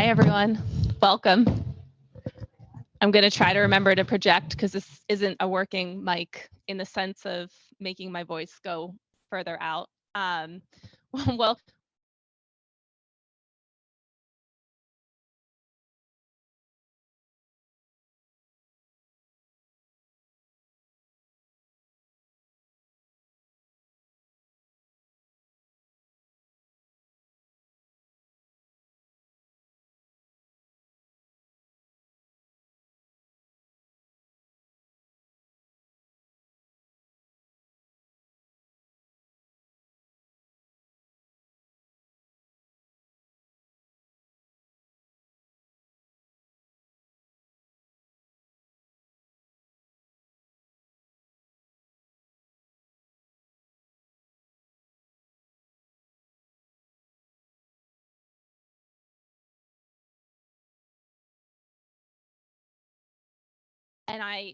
Hi, everyone. Welcome. I'm going to try to remember to project because this isn't a working mic in the sense of making my voice go further out. Well, and I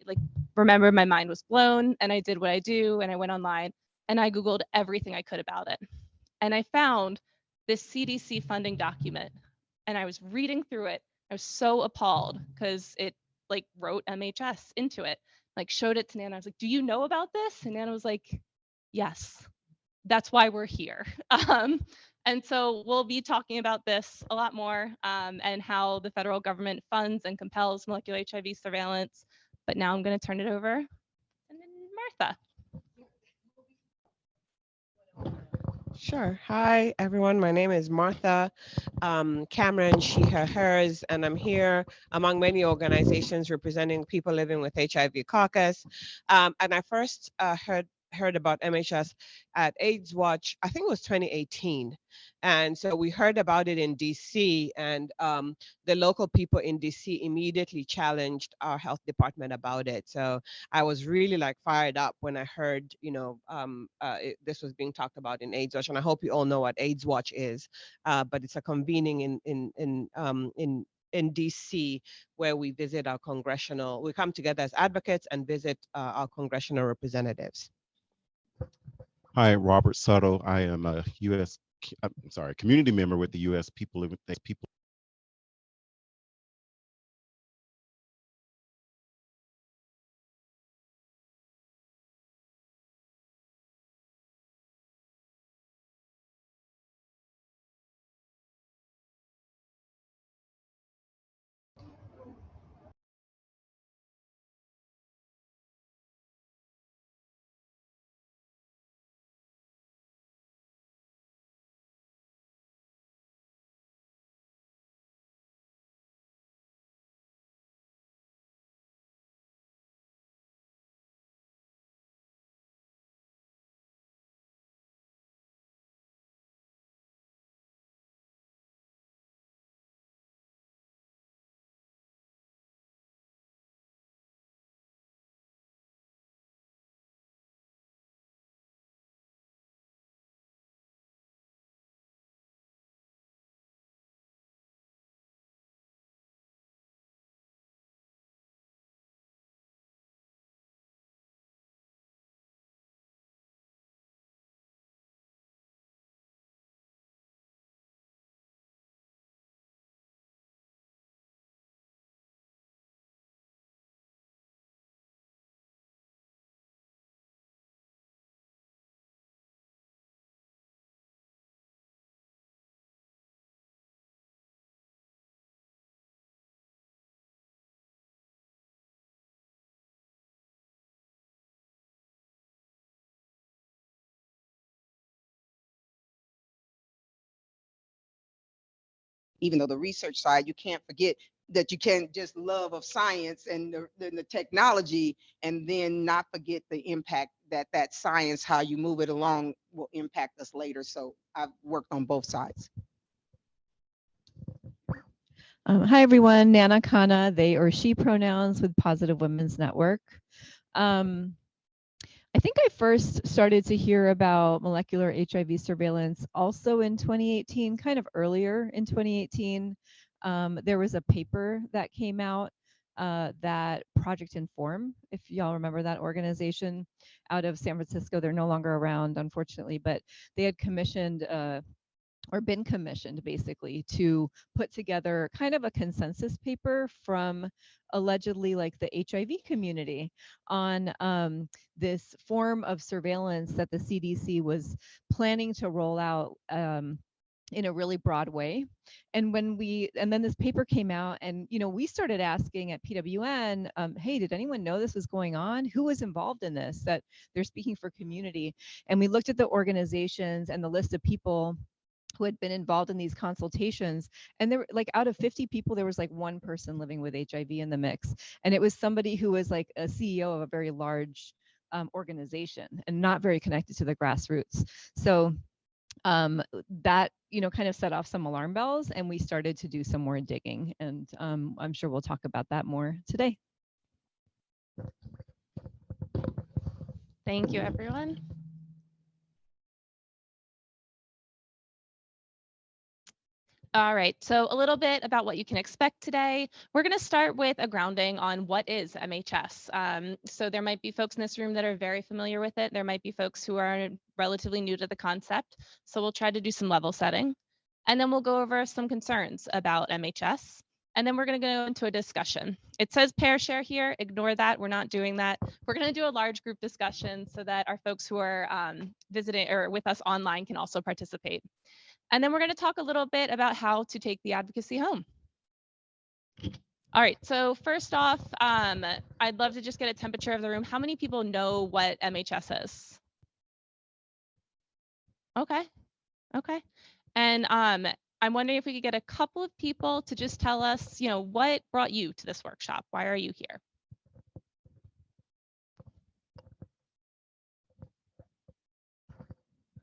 remember my mind was blown and I did what I do and I went online and I Googled everything I could about it. And I found this CDC funding document and I was reading through it. I was so appalled because it wrote MHS into it, showed it to Nana. I was like, do you know about this? And Nana was like, yes, that's why we're here. And so we'll be talking about this a lot more and how the federal government funds and compels molecular HIV surveillance. But now I'm going to turn it over to Martha. Sure. Hi, everyone. My name is Martha Cameron, she, her, hers, and I'm here among many organizations representing people living with HIV caucus. And I first heard about MHS at AIDS Watch, I think it was 2018. And so we heard about it in DC, and the local people in DC immediately challenged our health department about it. So I was really fired up when I heard, this was being talked about in AIDS Watch, and I hope you all know what AIDS Watch is. But it's a convening in DC where we visit we come together as advocates and visit our congressional representatives. Hi, Robert Suttle. I am a community member with the U.S. People Living with People. Even though the research side, you can't forget that you can't just love of science and the technology and then not forget the impact that science, how you move it along, will impact us later. So I've worked on both sides. Hi, everyone. Nana Khanna, they or she pronouns with Positive Women's Network. I think I first started to hear about molecular HIV surveillance also in 2018, kind of earlier in 2018. There was a paper that came out that Project Inform, if y'all remember that organization out of San Francisco. They're no longer around, unfortunately, but they had commissioned a or been commissioned basically to put together kind of a consensus paper from allegedly like the HIV community on this form of surveillance that the CDC was planning to roll out in a really broad way. And then this paper came out, and we started asking at PWN, hey, did anyone know this was going on? Who was involved in this? That they're speaking for community. And we looked at the organizations and the list of people who had been involved in these consultations, and there were like, out of 50 people, there was like one person living with HIV in the mix, and it was somebody who was like a CEO of a very large organization and not very connected to the grassroots. So that kind of set off some alarm bells, and we started to do some more digging, and I'm sure we'll talk about that more today. Thank you, everyone. All right, so a little bit about what you can expect today. We're going to start with a grounding on what is MHS. So there might be folks in this room that are very familiar with it. There might be folks who are relatively new to the concept. So we'll try to do some level setting. And then we'll go over some concerns about MHS. And then we're going to go into a discussion. It says pair share here. Ignore that. We're not doing that. We're going to do a large group discussion so that our folks who are visiting or with us online can also participate. And then we're going to talk a little bit about how to take the advocacy home. All right, so first off, I'd love to just get a temperature of the room. How many people know what MHS is? Okay. And I'm wondering if we could get a couple of people to just tell us, what brought you to this workshop? Why are you here?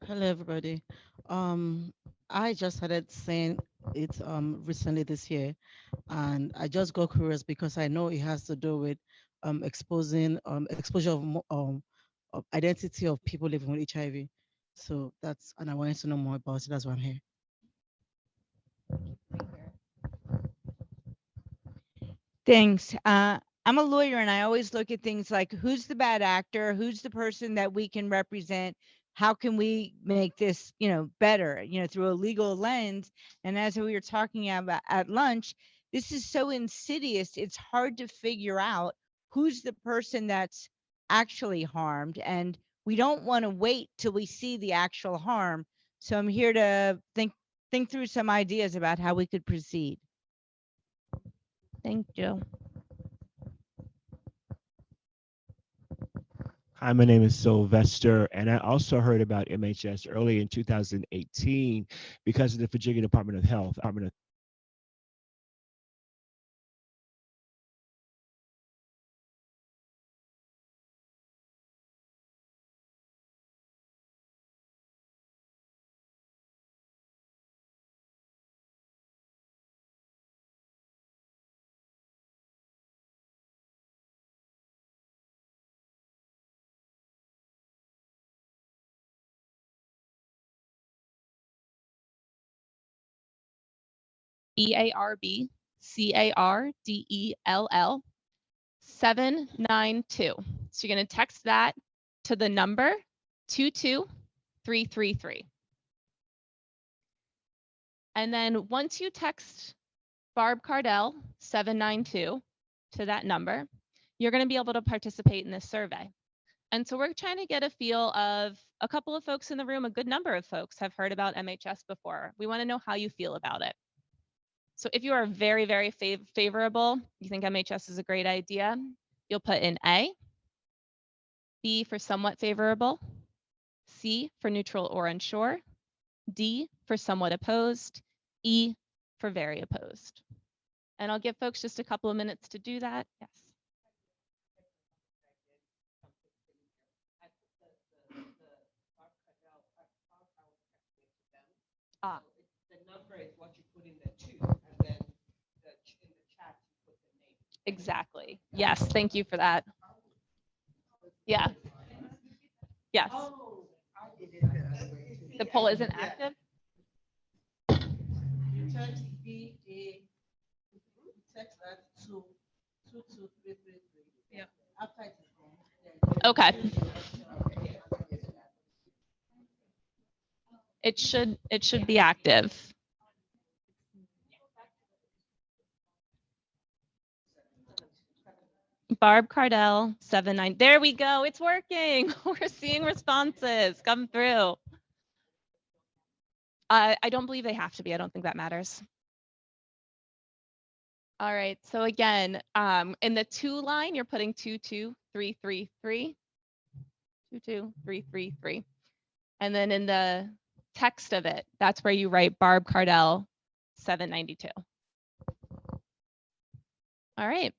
Hello, everybody. I just started saying it recently this year, and I just got curious because I know it has to do with exposure of identity of people living with HIV. So and I wanted to know more about it. That's why I'm here. Thanks. I'm a lawyer, and I always look at things like, who's the bad actor? Who's the person that we can represent? How can we make this, better, through a legal lens? And as we were talking about at lunch, this is so insidious. It's hard to figure out who's the person that's actually harmed. And we don't want to wait till we see the actual harm. So I'm here to think through some ideas about how we could proceed. Thank you. Hi, my name is Sylvester, and I also heard about MHS early in 2018 because of the Virginia Department of Health. EARBCARDELL 792. So you're going to text that to the number 22333. And then once you text Barb Cardell 792 to that number, you're going to be able to participate in this survey. And so we're trying to get a feel of a couple of folks in the room. A good number of folks have heard about MHS before. We want to know how you feel about it. So if you are very, very favorable, you think MHS is a great idea, you'll put in A, B for somewhat favorable, C for neutral or unsure, D for somewhat opposed, E for very opposed. And I'll give folks just a couple of minutes to do that. Yes. Ah. The number is what you put in the 2, and then in the chat you put the name. Exactly. Yes, thank you for that. Yeah. Yes. The poll isn't active? You text BA, text that to 22333. Yeah. After it is gone. Okay. It should be active. Barb Cardell 79. There we go. It's working. We're seeing responses come through. I don't believe they have to be. I don't think that matters. All right. So again, in the 2 line, you're putting 22333. 22333. And then in the text of it, that's where you write Barb Cardell 792. All right.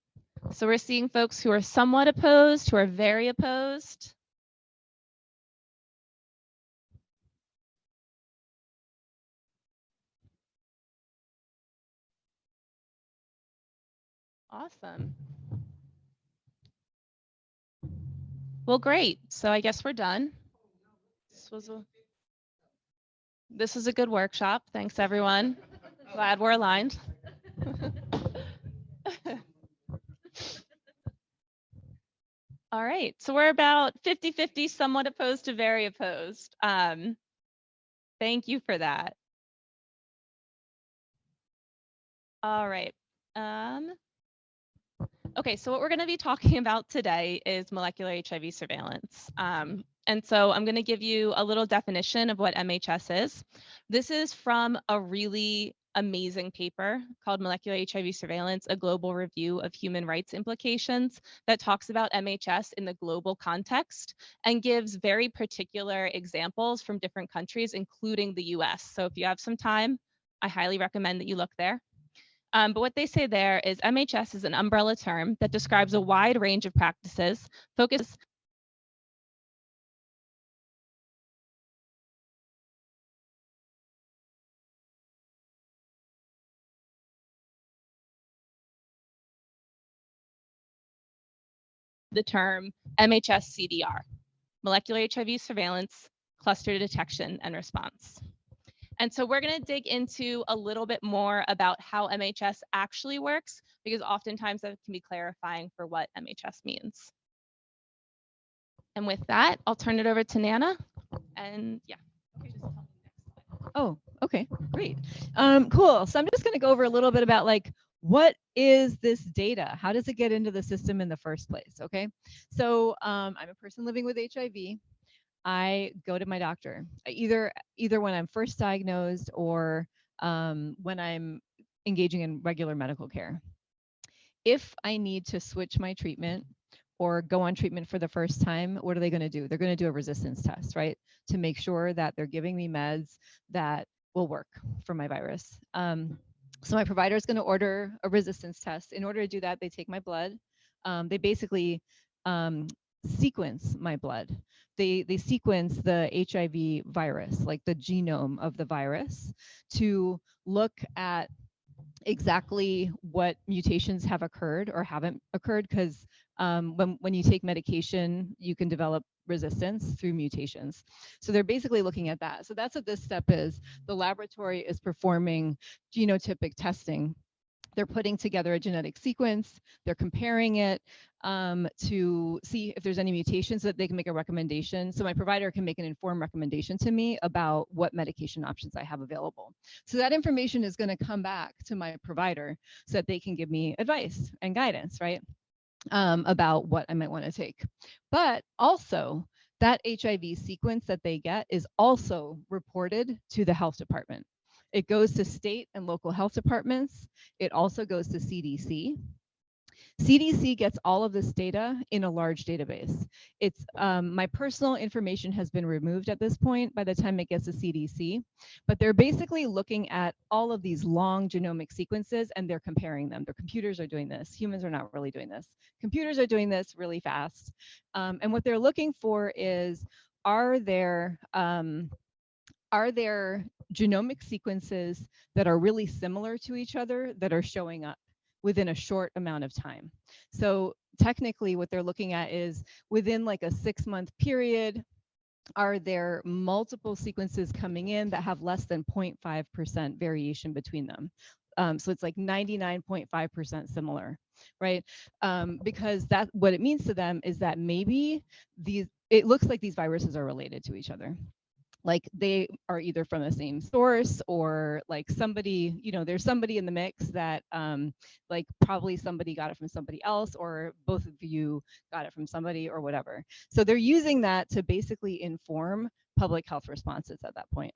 So we're seeing folks who are somewhat opposed, who are very opposed. Awesome. Well, great. So I guess we're done. This was a good workshop. Thanks, everyone. Glad we're aligned. All right. So we're about 50-50, somewhat opposed to very opposed. Thank you for that. All right. Okay, so what we're going to be talking about today is molecular HIV surveillance. And so I'm going to give you a little definition of what MHS is. This is from a really amazing paper called Molecular HIV Surveillance, a Global Review of Human Rights Implications, that talks about MHS in the global context and gives very particular examples from different countries, including the US. So if you have some time, I highly recommend that you look there. But what they say there is MHS is an umbrella term that describes a wide range of practices focused the term MHS CDR, molecular HIV surveillance, cluster detection and response. And so we're going to dig into a little bit more about how MHS actually works, because oftentimes that can be clarifying for what MHS means. And with that, I'll turn it over to Nana. And yeah. Oh, okay, great. Cool. So I'm just going to go over a little bit about like, what is this data? How does it get into the system in the first place? Okay. So I'm a person living with HIV. I go to my doctor either when I'm first diagnosed or when I'm engaging in regular medical care. If I need to switch my treatment or go on treatment for the first time, what are they going to do? They're going to do a resistance test, right? To make sure that they're giving me meds that will work for my virus. So my provider is going to order a resistance test. In order to do that, they take my blood. They basically sequence my blood. They sequence the HIV virus, like the genome of the virus, to look at exactly what mutations have occurred or haven't occurred, because when you take medication, you can develop resistance through mutations. So they're basically looking at that. So that's what this step is. The laboratory is performing genotypic testing. They're putting together a genetic sequence, they're comparing it to see if there's any mutations so that they can make a recommendation. So my provider can make an informed recommendation to me about what medication options I have available. So that information is going to come back to my provider so that they can give me advice and guidance, right? About what I might want to take. But also, that HIV sequence that they get is also reported to the health department. It goes to state and local health departments. It also goes to CDC. CDC gets all of this data in a large database. It's my personal information has been removed at this point by the time it gets to CDC, but they're basically looking at all of these long genomic sequences and they're comparing them. Their computers are doing this. Humans are not really doing this. Computers are doing this really fast. And what they're looking for is, are there genomic sequences that are really similar to each other that are showing up within a short amount of time? So technically what they're looking at is within like a 6-month period, are there multiple sequences coming in that have less than 0.5% variation between them? So it's like 99.5% similar, right? Because that what it means to them is that maybe it looks like these viruses are related to each other. like they are either from the same source or like somebody, there's somebody in the mix that like probably somebody got it from somebody else, or both of you got it from somebody or whatever. So they're using that to basically inform public health responses at that point.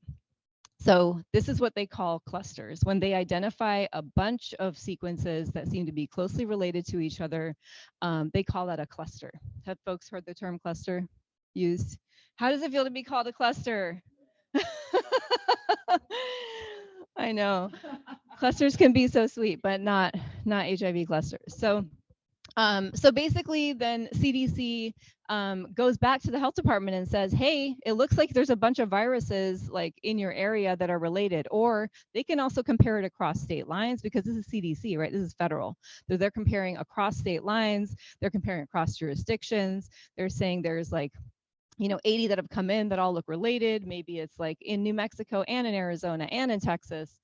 So this is what they call clusters. When they identify a bunch of sequences that seem to be closely related to each other, they call that a cluster. Have folks heard the term cluster used? How does it feel to be called a cluster? I know. Clusters can be so sweet, but not HIV clusters. So basically then CDC goes back to the health department and says, hey, it looks like there's a bunch of viruses like in your area that are related. Or they can also compare it across state lines, because this is CDC, right? This is federal. So they're comparing across state lines. They're comparing across jurisdictions. They're saying there's like 80 that have come in that all look related. Maybe it's like in New Mexico and in Arizona and in Texas.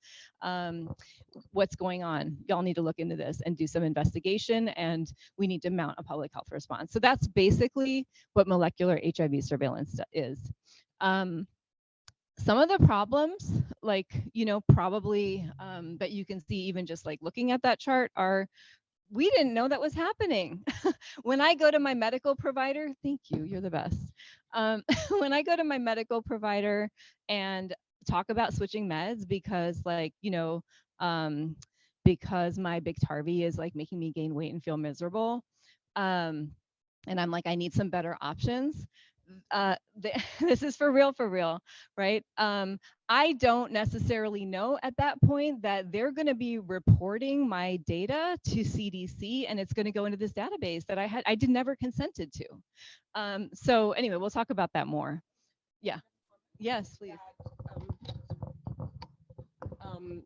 What's going on? Y'all need to look into this and do some investigation, and we need to mount a public health response. So that's basically what molecular HIV surveillance is. Some of the problems, like, probably that you can see even just like looking at that chart are, we didn't know that was happening. When I go to my medical provider, thank you, you're the best. When I go to my medical provider and talk about switching meds because because my Biktarvy is like making me gain weight and feel miserable, and I'm like, I need some better options. This is for real, right? I don't necessarily know at that point that they're going to be reporting my data to CDC, and it's going to go into this database that I did never consented to. So anyway, we'll talk about that more. Yeah. Yes, please.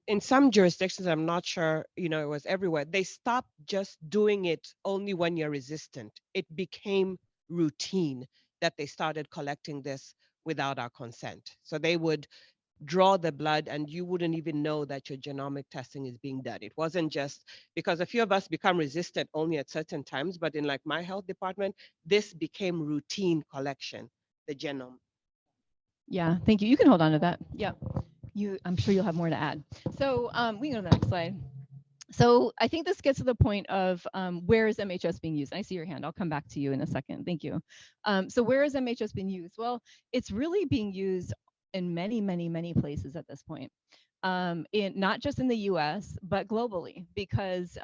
In some jurisdictions, I'm not sure, it was everywhere. They stopped just doing it only when you're resistant. It became routine that they started collecting this without our consent. So they would draw the blood and you wouldn't even know that your genomic testing is being done. It wasn't just because a few of us become resistant only at certain times, but in like my health department, this became routine collection, the genome. Yeah, thank you. You can hold on to that. Yeah. I'm sure you'll have more to add. So we can go to the next slide. So I think this gets to the point of where is MHS being used? I see your hand. I'll come back to you in a second. Thank you. So where is MHS being used? Well, it's really being used in many places at this point. Not just in the US, but globally, because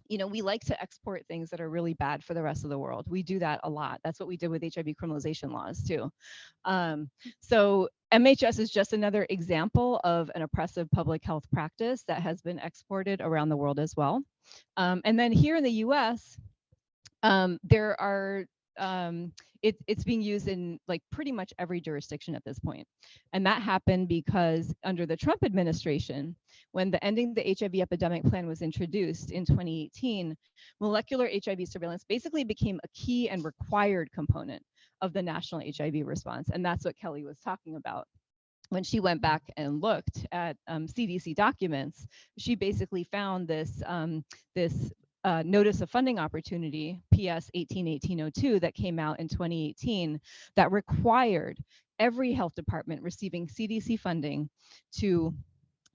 we like to export things that are really bad for the rest of the world. We do that a lot. That's what we did with HIV criminalization laws too. So MHS is just another example of an oppressive public health practice that has been exported around the world as well. And then here in the US, there are it's being used in like pretty much every jurisdiction at this point. And that happened because under the Trump administration, when the Ending the HIV Epidemic Plan was introduced in 2018, molecular HIV surveillance basically became a key and required component of the national HIV response. And that's what Kelly was talking about. When she went back and looked at CDC documents, she basically found this Notice of Funding Opportunity, PS 18-1802, that came out in 2018 that required every health department receiving CDC funding to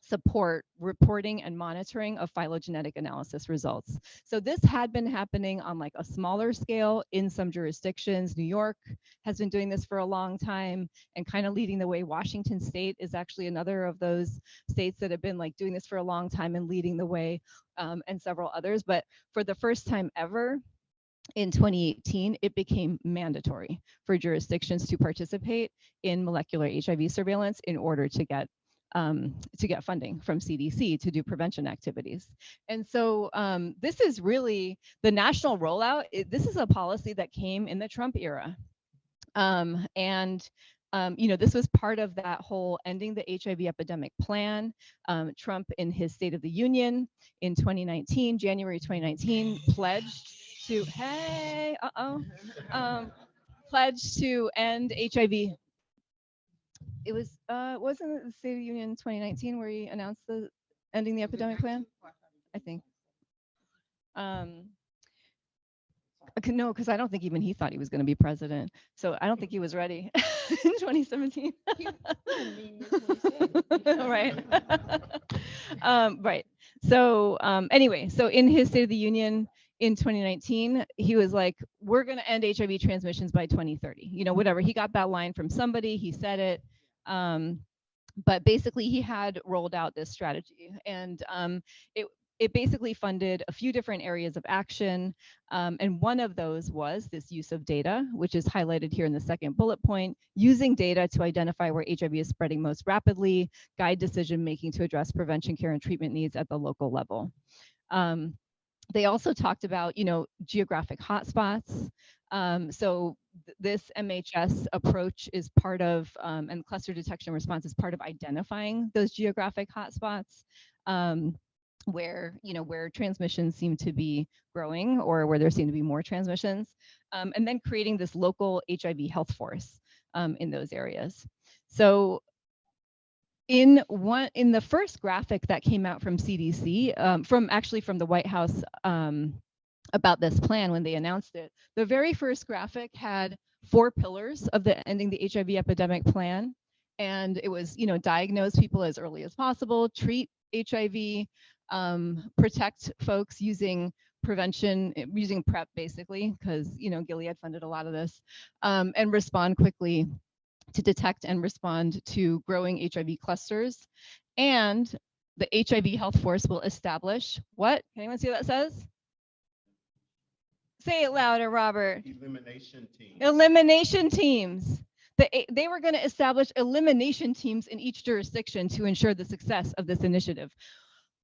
support reporting and monitoring of phylogenetic analysis results. So this had been happening on like a smaller scale in some jurisdictions. New York has been doing this for a long time and kind of leading the way. Washington State is actually another of those states that have been like doing this for a long time and leading the way, and several others. But for the first time ever, in 2018, it became mandatory for jurisdictions to participate in molecular HIV surveillance in order to get funding from CDC to do prevention activities. And so this is really the national rollout. This is a policy that came in the Trump era. This was part of that whole Ending the HIV Epidemic Plan. Trump, in his State of the Union in 2019, January 2019, pledged to, pledged to end HIV. It was, wasn't it the State of the Union 2019 where he announced the Ending the Epidemic Plan? I think. No, because I don't think even he thought he was going to be president. So I don't think he was ready in 2017. Right. Right. So anyway, so in his State of the Union in 2019, he was like, we're going to end HIV transmissions by 2030. You know, whatever. He got that line from somebody. He said it. But basically, he had rolled out this strategy, and it basically funded a few different areas of action. And one of those was this use of data, which is highlighted here in the second bullet point, using data to identify where HIV is spreading most rapidly, guide decision making to address prevention, care, and treatment needs at the local level. They also talked about, you know, geographic hotspots. So this MHS approach is part of, and cluster detection response is part of identifying those geographic hotspots. Where, you know, where transmissions seem to be growing or where there seem to be more transmissions, and then creating this local HIV health force in those areas. So in the first graphic that came out from CDC, from the White House about this plan when they announced it, the very first graphic had 4 pillars of the ending the HIV epidemic plan. And it was, you know, diagnose people as early as possible, treat HIV, protect folks using prevention, using PrEP basically, because, you know, Gilead funded a lot of this, and respond quickly to detect and respond to growing HIV clusters. And the HIV health force will establish what? Can anyone see what that says? Say it louder, Robert. Elimination team. Elimination teams. They were going to establish elimination teams in each jurisdiction to ensure the success of this initiative.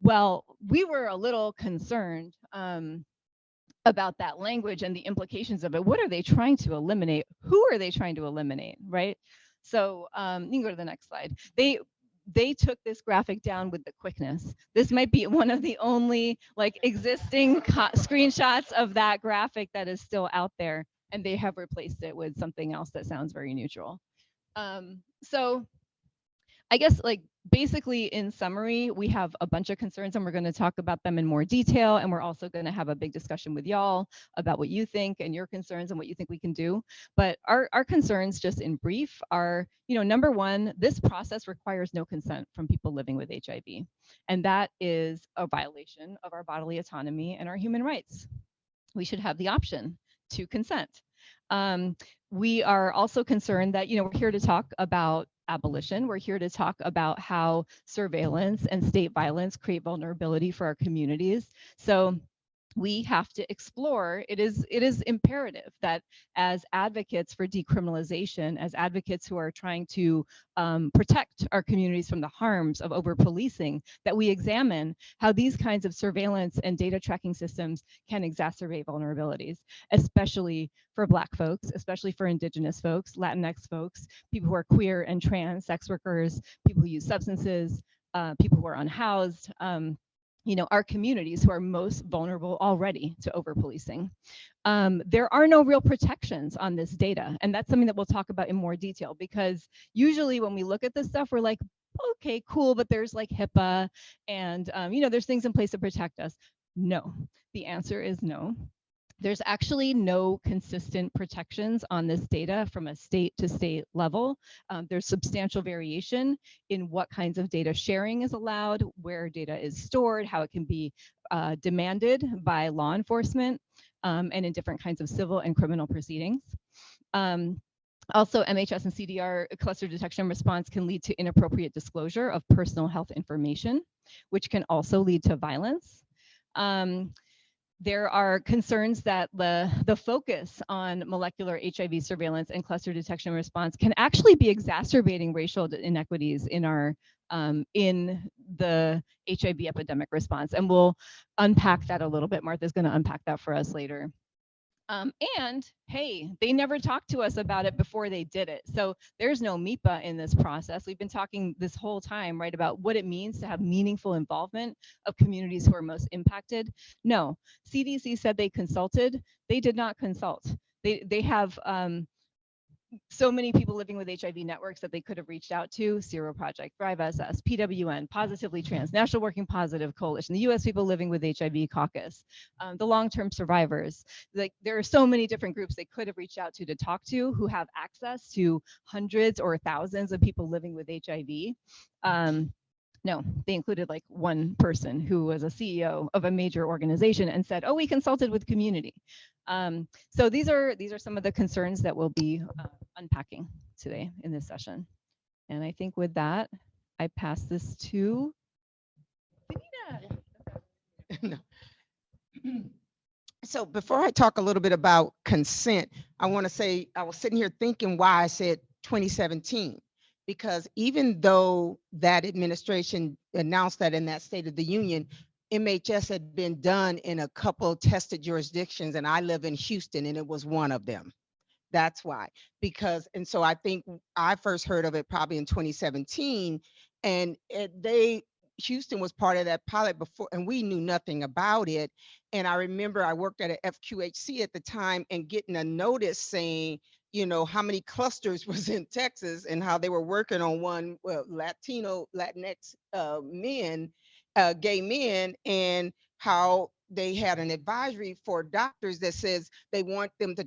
Well, we were a little concerned about that language and the implications of it. What are they trying to eliminate? Who are they trying to eliminate, right? So you can go to the next slide. They took this graphic down with the quickness. This might be one of the only like existing screenshots of that graphic that is still out there, and they have replaced it with something else that sounds very neutral. So I guess, like, basically in summary, we have a bunch of concerns and we're going to talk about them in more detail. And we're also going to have a big discussion with y'all about what you think and your concerns and what you think we can do. But our concerns, just in brief, are, you know, number one, this process requires no consent from people living with HIV. And that is a violation of our bodily autonomy and our human rights. We should have the option to consent. We are also concerned that, you know, we're here to talk about abolition. We're here to talk about how surveillance and state violence create vulnerability for our communities. So we have to explore, it is imperative that as advocates for decriminalization, as advocates who are trying to protect our communities from the harms of over-policing, that we examine how these kinds of surveillance and data tracking systems can exacerbate vulnerabilities, especially for Black folks, especially for Indigenous folks, Latinx folks, people who are queer and trans, sex workers, people who use substances, people who are unhoused, you know, our communities who are most vulnerable already to over-policing. There are no real protections on this data, and that's something that we'll talk about in more detail, because usually when we look at this stuff, we're like, okay, cool, but there's like HIPAA and, you know, there's things in place to protect us. No, the answer is no. There's actually no consistent protections on this data from a state to state level. There's substantial variation in what kinds of data sharing is allowed, where data is stored, how it can be demanded by law enforcement, and in different kinds of civil and criminal proceedings. Also, MHS and CDR cluster detection response can lead to inappropriate disclosure of personal health information, which can also lead to violence. There are concerns that the focus on molecular HIV surveillance and cluster detection response can actually be exacerbating racial inequities in our in the HIV epidemic response. And we'll unpack that a little bit. Martha's going to unpack that for us later. And hey, they never talked to us about it before they did it. So there's no MIPA in this process. We've been talking this whole time, right, about what it means to have meaningful involvement of communities who are most impacted. No, CDC said they consulted. They did not consult. They have so many people living with HIV networks that they could have reached out to: Zero Project, Thrive SS, PWN, Positively Trans, National Working Positive Coalition, the US People Living with HIV Caucus, the long-term survivors. Like, there are so many different groups they could have reached out to talk to, who have access to hundreds or thousands of people living with HIV. No, they included like one person who was a CEO of a major organization and said, "Oh, we consulted with community." So these are some of the concerns that we'll be unpacking today in this session. And I think with that, I pass this to Benita. No. So before I talk a little bit about consent, I want to say I was sitting here thinking why I said 2017, because even though that administration announced that in that State of the Union, MHS had been done in a couple tested jurisdictions, and I live in Houston, and it was one of them. That's why, and so I think I first heard of it probably in 2017, and Houston was part of that pilot before, and we knew nothing about it. And I remember I worked at a FQHC at the time and getting a notice saying, how many clusters was in Texas and how they were working on one, Latinx men, gay men, and how they had an advisory for doctors that says they want them to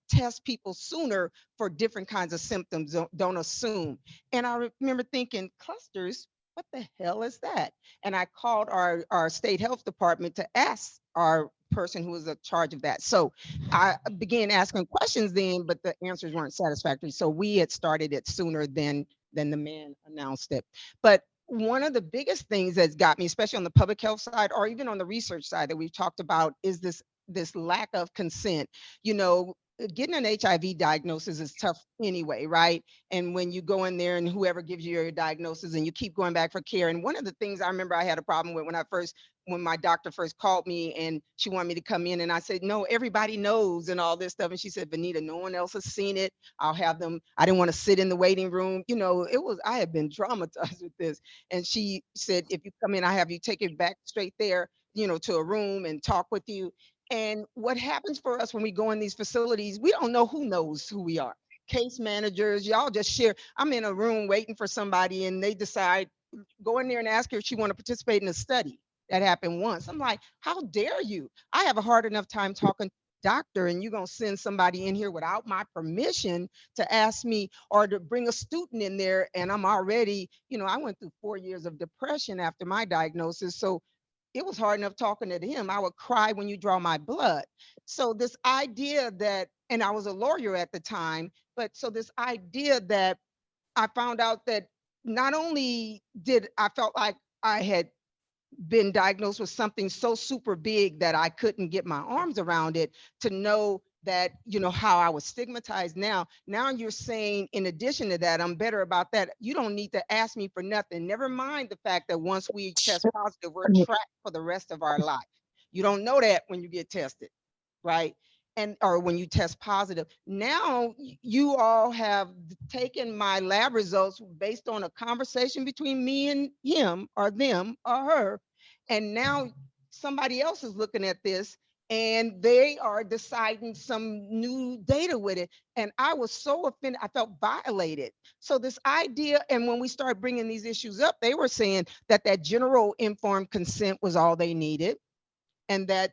test people sooner for different kinds of symptoms. Don't assume. And I remember thinking, clusters, what the hell is that? And I called our state health department to ask our person who was in charge of that. So I began asking questions then, but the answers weren't satisfactory. So we had started it sooner than the man announced it. But one of the biggest things that's got me, especially on the public health side, or even on the research side that we've talked about, is this lack of consent. Getting an HIV diagnosis is tough anyway, right? And when you go in there and whoever gives you your diagnosis and you keep going back for care. And one of the things I remember I had a problem with when my doctor first called me and she wanted me to come in, and I said, no, everybody knows and all this stuff. And she said, Benita, no one else has seen it. I'll have them. I didn't want to sit in the waiting room. I had been traumatized with this. And she said, if you come in, I have you take it back straight there, to a room and talk with you. And what happens for us when we go in these facilities, we don't know who knows who we are. Case managers, y'all just share. I'm in a room waiting for somebody and they decide, go in there and ask her if she want to participate in a study. That happened once. I'm like, how dare you? I have a hard enough time talking to a doctor, and you're going to send somebody in here without my permission to ask me, or to bring a student in there. And I'm already, I went through 4 years of depression after my diagnosis. So it was hard enough talking to him. I would cry when you draw my blood. So this idea that, and I was a lawyer at the time, but so this idea that I found out that not only did I felt like I had been diagnosed with something so super big that I couldn't get my arms around it, to know that, how I was stigmatized now you're saying, in addition to that, I'm better about that. You don't need to ask me for nothing. Never mind the fact that once we test positive, we're tracked for the rest of our life. You don't know that when you get tested, right? Or when you test positive. Now you all have taken my lab results based on a conversation between me and him, or them or her. And now somebody else is looking at this and they are deciding some new data with it. And I was so offended. I felt violated. So this idea, and when we started bringing these issues up, they were saying that general informed consent was all they needed. And that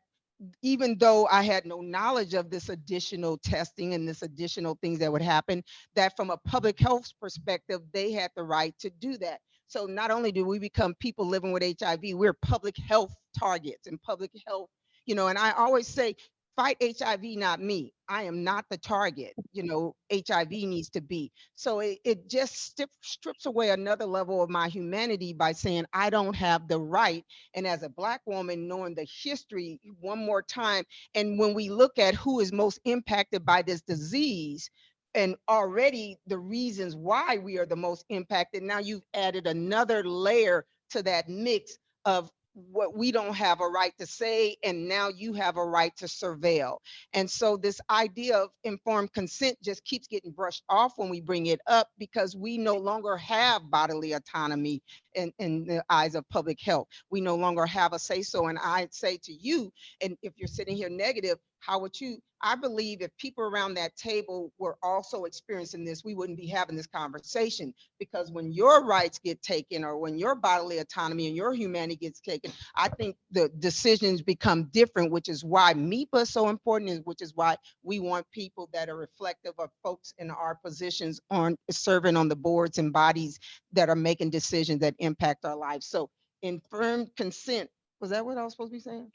even though I had no knowledge of this additional testing and this additional things that would happen, that from a public health perspective, they had the right to do that. So not only do we become people living with HIV, we're public health targets and public health, and I always say, fight HIV, not me. I am not the target. HIV needs to be. So it just strips away another level of my humanity by saying I don't have the right. And as a Black woman, knowing the history one more time, and when we look at who is most impacted by this disease, and already the reasons why we are the most impacted, now you've added another layer to that mix of what we don't have a right to say, and now you have a right to surveil. And so this idea of informed consent just keeps getting brushed off when we bring it up, because we no longer have bodily autonomy in the eyes of public health. We no longer have a say so. And I say to you, and if you're sitting here negative, how would you, I believe if people around that table were also experiencing this, we wouldn't be having this conversation, because when your rights get taken, or when your bodily autonomy and your humanity gets taken, I think the decisions become different, which is why MIPA is so important, and which is why we want people that are reflective of folks in our positions on serving on the boards and bodies that are making decisions that impact our lives. So informed consent, was that what I was supposed to be saying?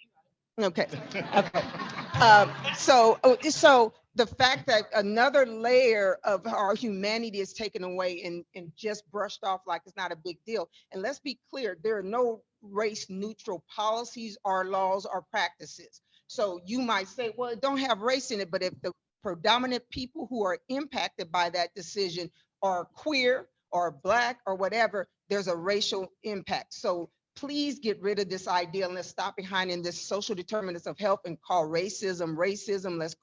Okay. Okay. So the fact that another layer of our humanity is taken away and just brushed off like it's not a big deal. And let's be clear, there are no race neutral policies or laws or practices. So you might say, well, it don't have race in it, but if the predominant people who are impacted by that decision are queer or black or whatever, there's a racial impact. So please get rid of this idea, and let's stop behind in this social determinants of health and call racism racism. Let's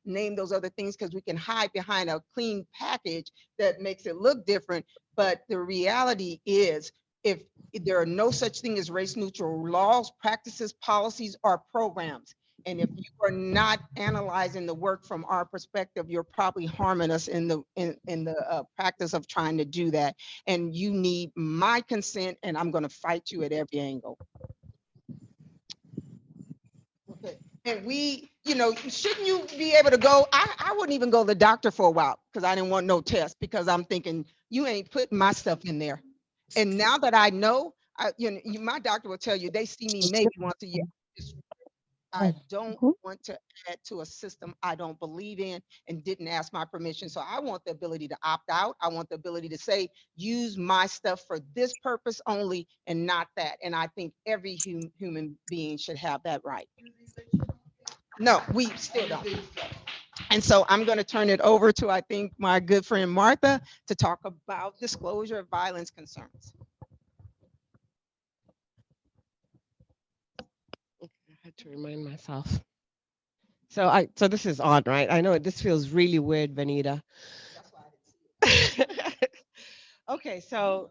name those other things, because we can hide behind a clean package that makes it look different. But the reality is, if there are no such thing as race neutral laws, practices, policies, or programs, and if you are not analyzing the work from our perspective, you're probably harming us in the practice of trying to do that. And you need my consent, and I'm going to fight you at every angle. Okay. And we, shouldn't you be able to go? I wouldn't even go to the doctor for a while, because I didn't want no test, because I'm thinking you ain't putting my stuff in there. And now that I know, my doctor will tell you they see me maybe once a year. I don't want to add to a system I don't believe in and didn't ask my permission. So I want the ability to opt out. I want the ability to say, use my stuff for this purpose only and not that. And I think every human being should have that right. No, we still don't. And so I'm going to turn it over to, I think, my good friend Martha to talk about disclosure of violence concerns. I had to remind myself. So this is on, right? I know this feels really weird, Vanita. Okay, so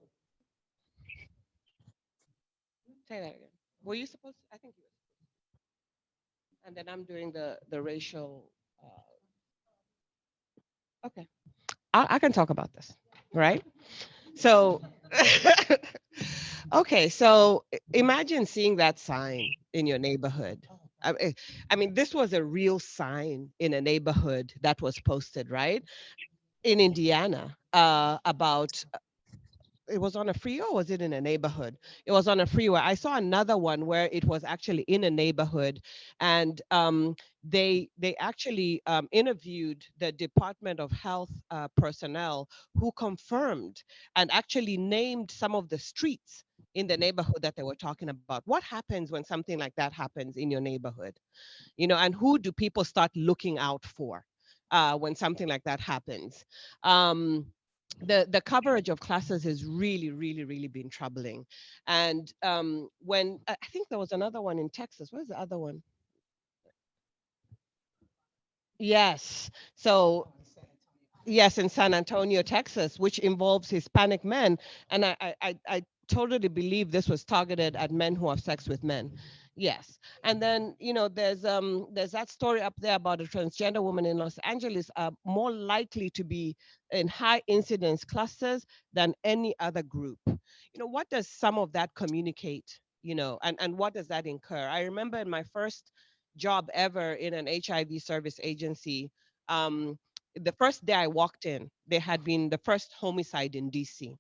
say that again. Were you supposed to? I think you were. And then I'm doing the racial. Okay, I can talk about this, right? So, okay, so imagine seeing that sign in your neighborhood. I mean, this was a real sign in a neighborhood that was posted, right? In Indiana, about it was on a freeway, or was it in a neighborhood? It was on a freeway. I saw another one where it was actually in a neighborhood, and they actually interviewed the Department of Health personnel, who confirmed and actually named some of the streets in the neighborhood that they were talking about. What happens when something like that happens in your neighborhood? And who do people start looking out for when something like that happens? The coverage of classes has really, really, really been troubling. And when I think there was another one in Texas. Where's the other one? Yes. So yes, in San Antonio, Texas, which involves Hispanic men. And I totally believe this was targeted at men who have sex with men. Yes. And then, there's that story up there about a transgender woman in Los Angeles, more likely to be in high incidence clusters than any other group. What does some of that communicate, and what does that incur? I remember in my first job ever in an HIV service agency, the first day I walked in, there had been the first homicide in DC.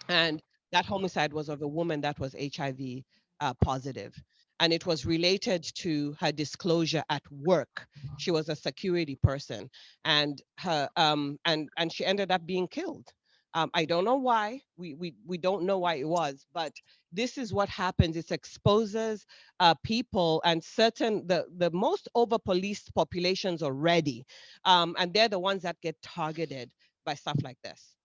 And that homicide was of a woman that was HIV positive. And it was related to her disclosure at work. She was a security person, and her and she ended up being killed. I don't know why. We don't know why it was, but this is what happens. It exposes people and the most over policed populations already, and they're the ones that get targeted by stuff like this.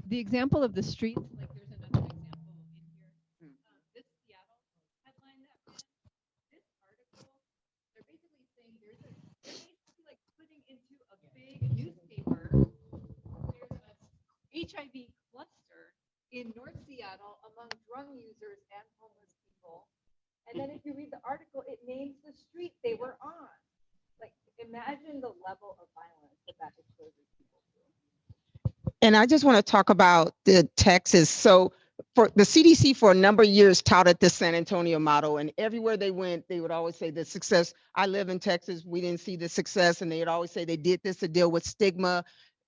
The example of the streets, like there's another example in here. This Seattle headline that ran, this article, they're basically saying they're basically like putting into a big newspaper. There's a HIV cluster in North Seattle among drug users and homeless people. And then if you read the article, it names the street they were on. Like, imagine the level of violence that exposes people to. And I just want to talk about the Texas. So for the CDC for a number of years touted the San Antonio model, and everywhere they went, they would always say the success. I live in Texas. We didn't see the success, and they would always say they did this to deal with stigma.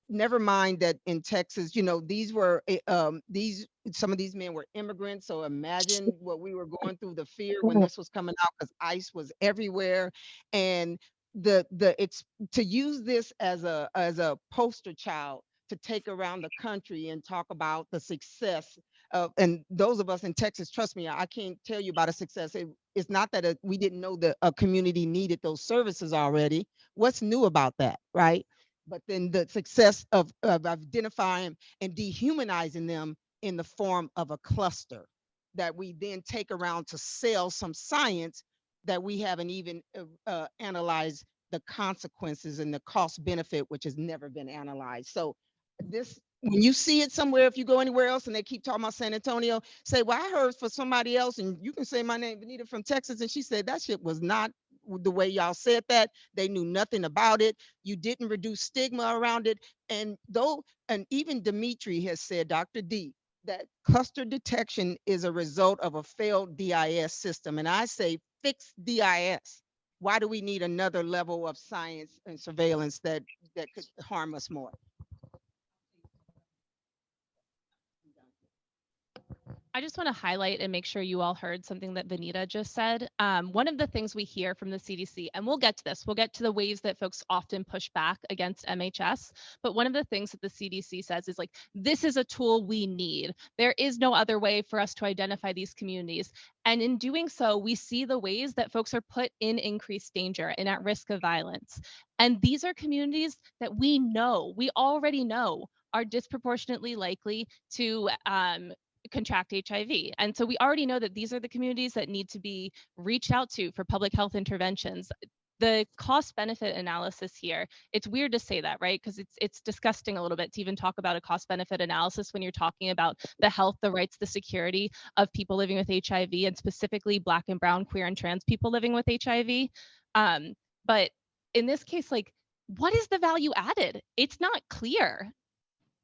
Never mind that in Texas, you know, these were some of these men were immigrants. So imagine what we were going through, the fear when this was coming out, because ICE was everywhere. And it's to use this as a poster child to take around the country and talk about the success of, and those of us in Texas, trust me, I can't tell you about a success. It's not that we didn't know that a community needed those services already. What's new about that, right? But then the success of identifying and dehumanizing them in the form of a cluster that we then take around to sell some science that we haven't even analyzed the consequences and the cost benefit, which has never been analyzed. So this, when you see it somewhere, if you go anywhere else and they keep talking about San Antonio, say, well, I heard for somebody else, and you can say my name, Benita from Texas, and she said that shit was not the way y'all said that. They knew nothing about it. You didn't reduce stigma around it. And even Dimitri has said, Dr. D, that cluster detection is a result of a failed DIS system. And I say, fix DIS. Why do we need another level of science and surveillance that could harm us more? I just want to highlight and make sure you all heard something that Vanita just said. One of the things we hear from the CDC, and we'll get to this, we'll get to the ways that folks often push back against MHS. But one of the things that the CDC says is like, this is a tool we need. There is no other way for us to identify these communities. And in doing so, we see the ways that folks are put in increased danger and at risk of violence. And these are communities that we already know are disproportionately likely to contract HIV. And so we already know that these are the communities that need to be reached out to for public health interventions. The cost benefit analysis here, it's weird to say that, right? Because it's disgusting a little bit to even talk about a cost benefit analysis when you're talking about the health, the rights, the security of people living with HIV, and specifically Black and brown, queer, and trans people living with HIV. But in this case, like, what is the value added? It's not clear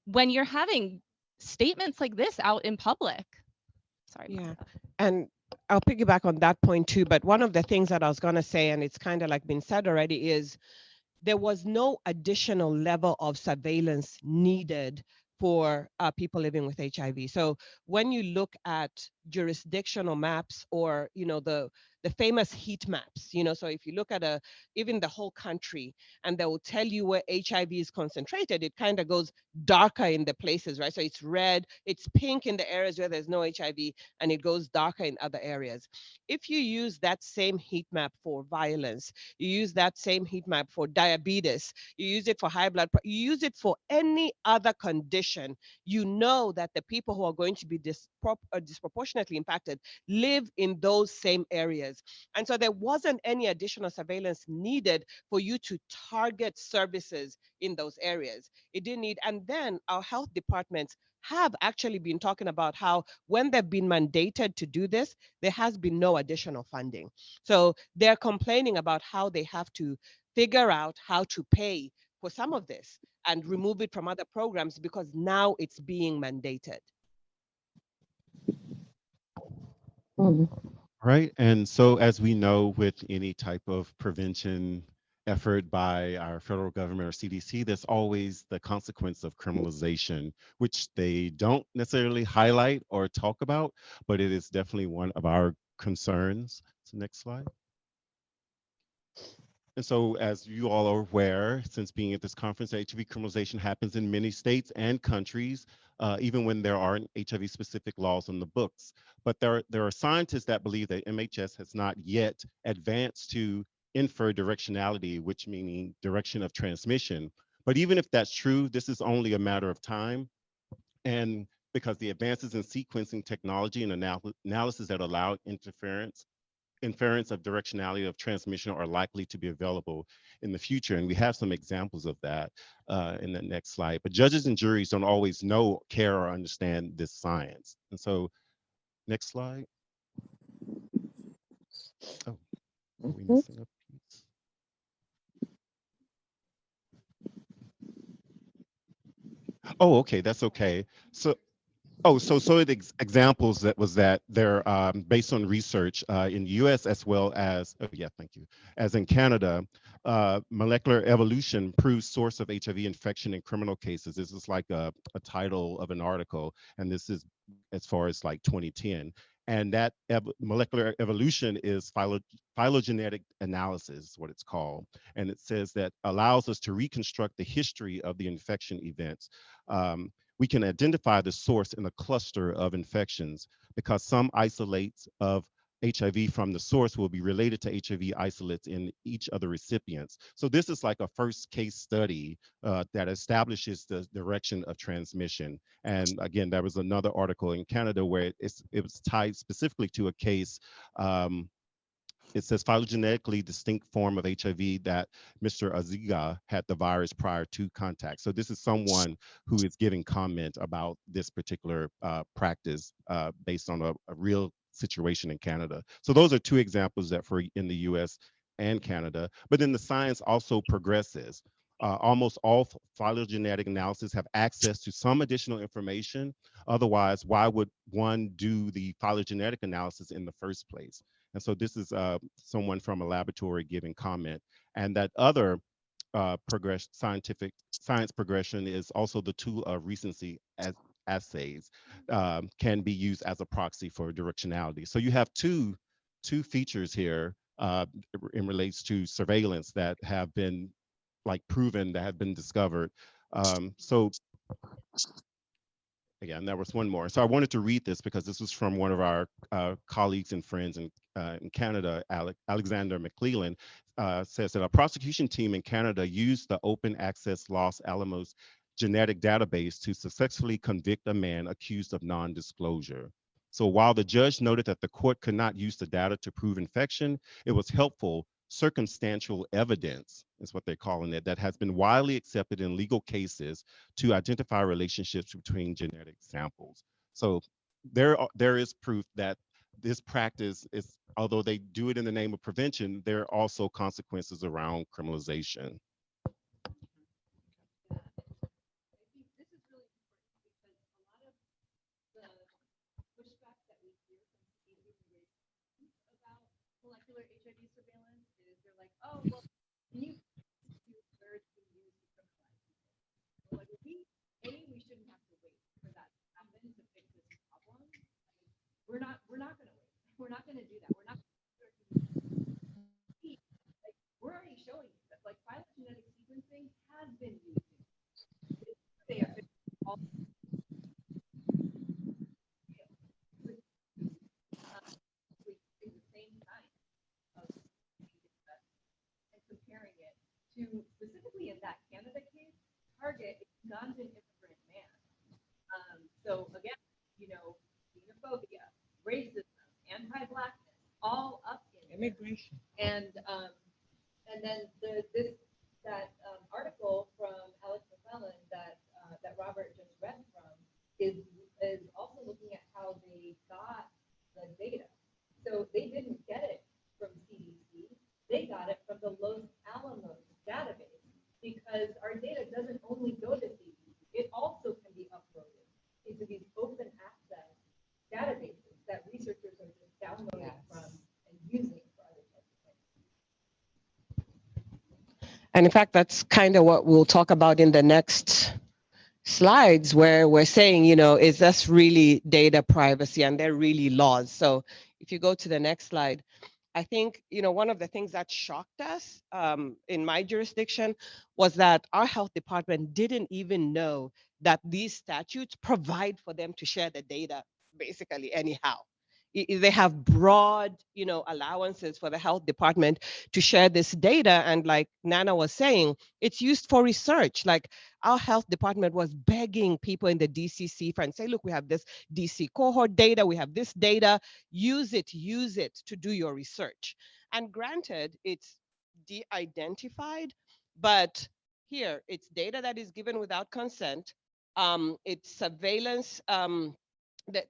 when you're having statements like this out in public. Sorry. Yeah. And I'll piggyback on that point too. But one of the things that I was going to say, and it's kind of like been said already, is there was no additional level of surveillance needed for people living with HIV. So when you look at jurisdictional maps, or, you know, the famous heat maps, you know, so if you look at even the whole country, and they will tell you where HIV is concentrated, it kind of goes darker in the places, right? So it's red, it's pink in the areas where there's no HIV, and it goes darker in other areas. If you use that same heat map for violence, you use that same heat map for diabetes, you use it for high blood pressure, you use it for any other condition, you know that the people who are going to be disproportionately impacted live in those same areas. And so there wasn't any additional surveillance needed for you to target services in those areas. It didn't need, and then our health departments have actually been talking about how when they've been mandated to do this, there has been no additional funding. So they're complaining about how they have to figure out how to pay for some of this and remove it from other programs because now it's being mandated. Right. And so, as we know, with any type of prevention effort by our federal government or CDC, there's always the consequence of criminalization, which they don't necessarily highlight or talk about, but it is definitely one of our concerns. So, next slide. And so, as you all are aware, since being at this conference, HIV criminalization happens in many states and countries, even when there aren't HIV-specific laws on the books. But there are scientists that believe that MHS has not yet advanced to infer directionality, which meaning direction of transmission. But even if that's true, this is only a matter of time. And because the advances in sequencing technology and analysis that allow inference of directionality of transmission are likely to be available in the future. And we have some examples of that in the next slide. But judges and juries don't always know, care, or understand this science. And so, next slide. Oh, are we Mhm. missing a piece? Oh, okay, that's okay. So oh, so the examples that was that they're based on research in the U.S. as well as oh yeah, thank you, as in Canada. Molecular evolution proves source of HIV infection in criminal cases. This is like a title of an article, and this is as far as like 2010. And that molecular evolution is phylogenetic analysis, what it's called, and it says that allows us to reconstruct the history of the infection events. Um, we can identify the source in a cluster of infections because some isolates of HIV from the source will be related to HIV isolates in each of the recipients. So this is like a first case study that establishes the direction of transmission. And again, there was another article in Canada where it was tied specifically to a case. It says phylogenetically distinct form of HIV that Mr. Aziga had the virus prior to contact. So this is someone who is giving comment about this particular practice based on a real situation in Canada. So those are two examples that for in the US and Canada, but then the science also progresses. Almost all phylogenetic analysis have access to some additional information. Otherwise, why would one do the phylogenetic analysis in the first place? And so this is someone from a laboratory giving comment. And that other scientific science progression is also the tool of recency as assays can be used as a proxy for directionality. So you have two features here in relates to surveillance that have been like proven that have been discovered. So again, there was one more. So I wanted to read this because this was from one of our colleagues and friends in Canada, Alexander McClellan, says that a prosecution team in Canada used the open access Los Alamos genetic database to successfully convict a man accused of non-disclosure. So while the judge noted that the court could not use the data to prove infection, it was helpful circumstantial evidence, is what they're calling it, that has been widely accepted in legal cases to identify relationships between genetic samples. So there is proof that this practice is, although they do it in the name of prevention, there are also consequences around criminalization. Molecular HIV surveillance is they're like, oh, well, can you use where it's being used to criminalize people? We're like, we shouldn't have to wait for that to happen to fix this problem. I mean, we're not going to wait. We're not going to do that. We're not. Like, we're already showing you that like phylogenetic sequencing has been used. They are all the same kind of and comparing it to specifically in that Canada case, target is Ugandan immigrant man. So again, xenophobia, racism, anti-blackness, all up in Immigration. and then that article from Alex McClellan that Robert just read from is also looking at how they got the data. So they didn't get it from CDC. They got it from the Los Alamos database because our data doesn't only go to CDC. It also can be uploaded into these open access databases that researchers are just downloading from and using for other types of things. And in fact, that's kind of what we'll talk about in the next slides, where we're saying, is this really data privacy and they're really laws? So if you go to the next slide, I think, one of the things that shocked us in my jurisdiction was that our health department didn't even know that these statutes provide for them to share the data basically anyhow. They have broad, allowances for the health department to share this data. And like Nana was saying, it's used for research. Like our health department was begging people in the DCC and say, look, we have this DC cohort data, we have this data, use it to do your research. And granted, it's de-identified, but here it's data that is given without consent. It's surveillance that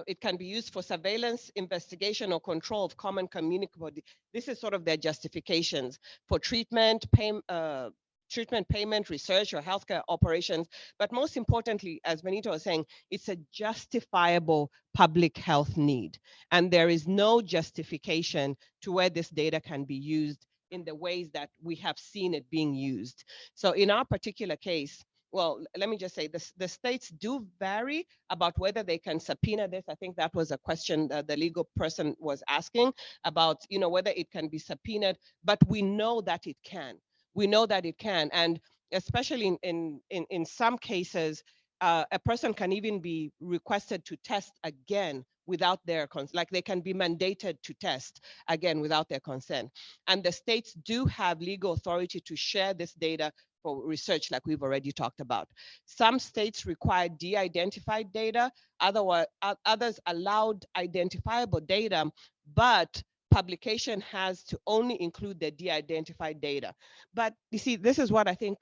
it can be used for surveillance, investigation, or control of common communicable. This is sort of their justifications for treatment, payment, research, or healthcare operations. But most importantly, as Benito was saying, it's a justifiable public health need. And there is no justification to where this data can be used in the ways that we have seen it being used. So in our particular case, well, let me just say this, the states do vary about whether they can subpoena this. I think that was a question that the legal person was asking about, whether it can be subpoenaed, but we know that it can. We know that it can. And especially in some cases, a person can even be requested to test again without their consent, like they can be mandated to test again without their consent. And the states do have legal authority to share this data for research, like we've already talked about. Some states require de-identified data, others allowed identifiable data, but publication has to only include the de-identified data. But you see, this is what I think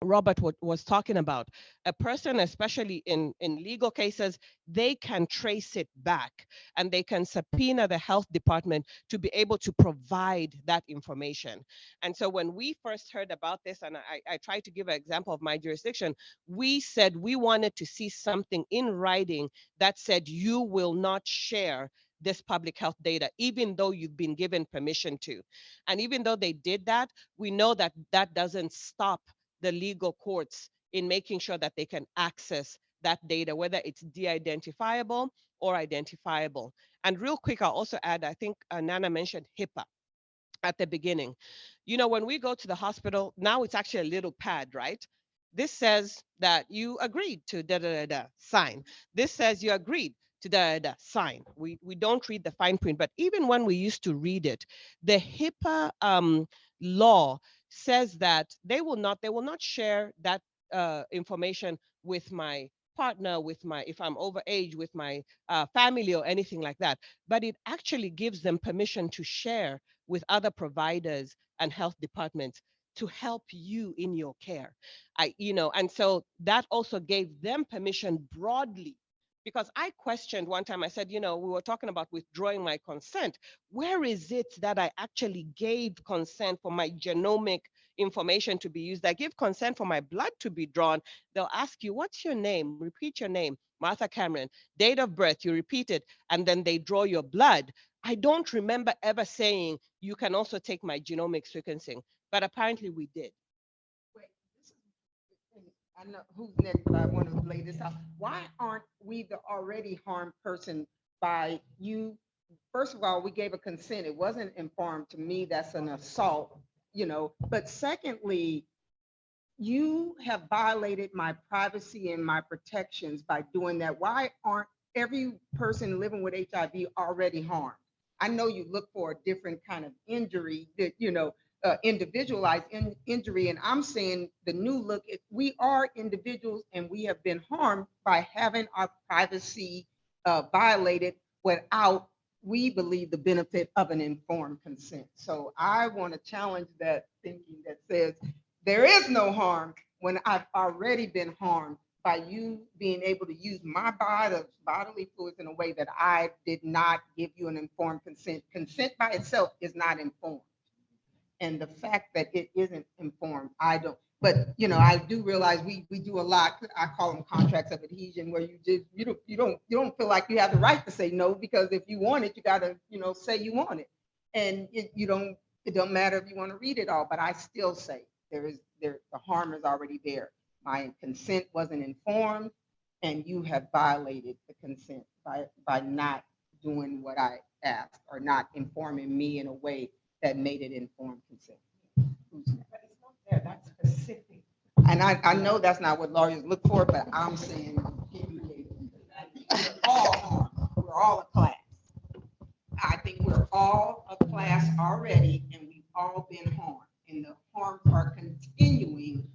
Robert was talking about. A person, especially in legal cases, they can trace it back and they can subpoena the health department to be able to provide that information. And so when we first heard about this, and I tried to give an example of my jurisdiction, we said we wanted to see something in writing that said you will not share this public health data, even though you've been given permission to. And even though they did that, we know that that doesn't stop the legal courts in making sure that they can access that data, whether it's de-identifiable or identifiable. And real quick, I'll also add, I think Nana mentioned HIPAA at the beginning. When we go to the hospital, now it's actually a little pad, right? This says that you agreed to da-da-da-da, sign. This says you agreed to da-da-da, sign. We don't read the fine print, but even when we used to read it, the HIPAA law says that they will not share that information with my partner, if I'm over age, with my family or anything like that. But it actually gives them permission to share with other providers and health departments to help you in your care. And so that also gave them permission broadly, because I questioned one time, I said, we were talking about withdrawing my consent. Where is it that I actually gave consent for my genomic information to be used? I give consent for my blood to be drawn. They'll ask you, what's your name? Repeat your name, Martha Cameron. Date of birth, you repeat it, and then they draw your blood. I don't remember ever saying, you can also take my genomic sequencing, but apparently we did. Wait, I know who's next, but I want to lay this out. Why aren't we the already harmed person by you? First of all, we gave a consent. It wasn't informed. To me, that's an assault, But secondly, you have violated my privacy and my protections by doing that. Why aren't every person living with HIV already harmed? I know you look for a different kind of injury that, individualized injury. And I'm saying the new look, we are individuals and we have been harmed by having our privacy violated without, we believe, the benefit of an informed consent. So I want to challenge that thinking that says there is no harm when I've already been harmed by you being able to use my bodily fluids in a way that I did not give you an informed consent. Consent by itself is not informed. And the fact that it isn't informed, I don't. But I do realize we do a lot. I call them contracts of adhesion, where you don't feel like you have the right to say no, because if you want it, you got to say you want it, and it don't matter if you want to read it all. But I still say the harm is already there. My consent wasn't informed, and you have violated the consent by not doing what I asked or not informing me in a way that made it informed consent. Who's next? But it's not there. That's specific. And I know that's not what lawyers look for, but I'm saying we're all harmed. We're all a class. I think we're all a class already, and we've all been harmed. And the harms are continuing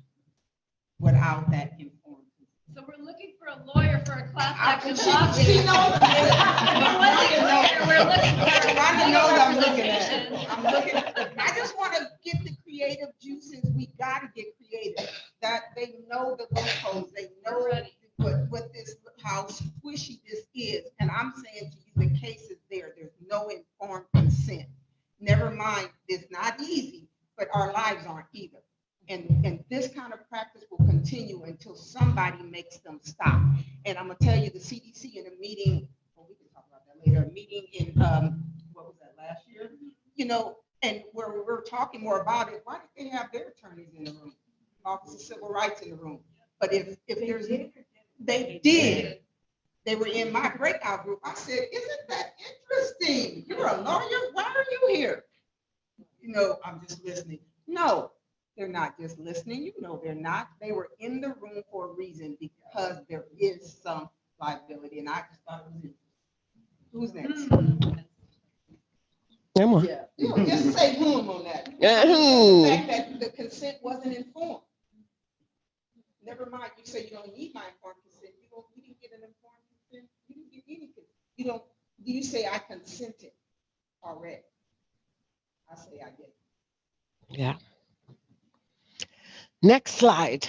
without that informed consent. So we're looking for a lawyer for a class action She lawsuit. knows. We're looking for Rhonda knows I'm looking at it. I just want to get the creative juices. We got to get creative. That they know the loopholes. They know what this, how squishy is, and I'm saying to you, the case is there. There's no informed consent. Never mind, it's not easy, but our lives aren't either. And this kind of practice will continue until somebody makes them stop. And I'm gonna tell you, the CDC in a meeting, well, we can talk about that later, a meeting in what was that, last year? You know, and where we were talking more about it, why did they have their attorneys in the room? Office of Civil Rights in the room. But if there's, they did. They were in my breakout group. I said, isn't that interesting? You're a lawyer. Why are you here? You know, I'm just listening. No, they're not just listening. You know, they're not. They were in the room for a reason, because there is some liability. And I just thought it was interesting. Who's next? Emma. Yeah, you know, just say whom on that. Whom. The fact that the consent wasn't informed. Never mind, you say you don't need my informed consent. You didn't get an informed consent. You didn't get anything. You don't. You say I consented already. I say I did. Yeah. Next slide.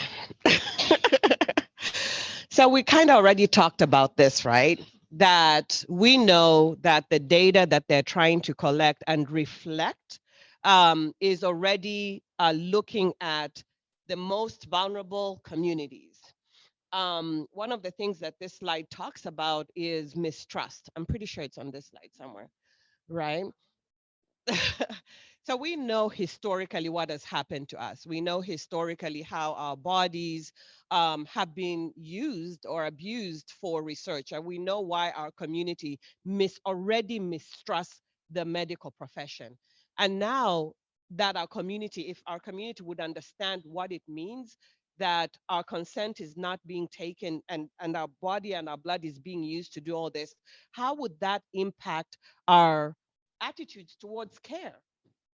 So we kind of already talked about this, right? That we know that the data that they're trying to collect and reflect is already looking at the most vulnerable communities. One of the things that this slide talks about is mistrust. I'm pretty sure it's on this slide somewhere, right? So we know historically what has happened to us. We know historically how our bodies have been used or abused for research, and we know why our community already mistrusts the medical profession. And now that our community, if our community would understand what it means, that our consent is not being taken, and our body and our blood is being used to do all this, how would that impact our attitudes towards care?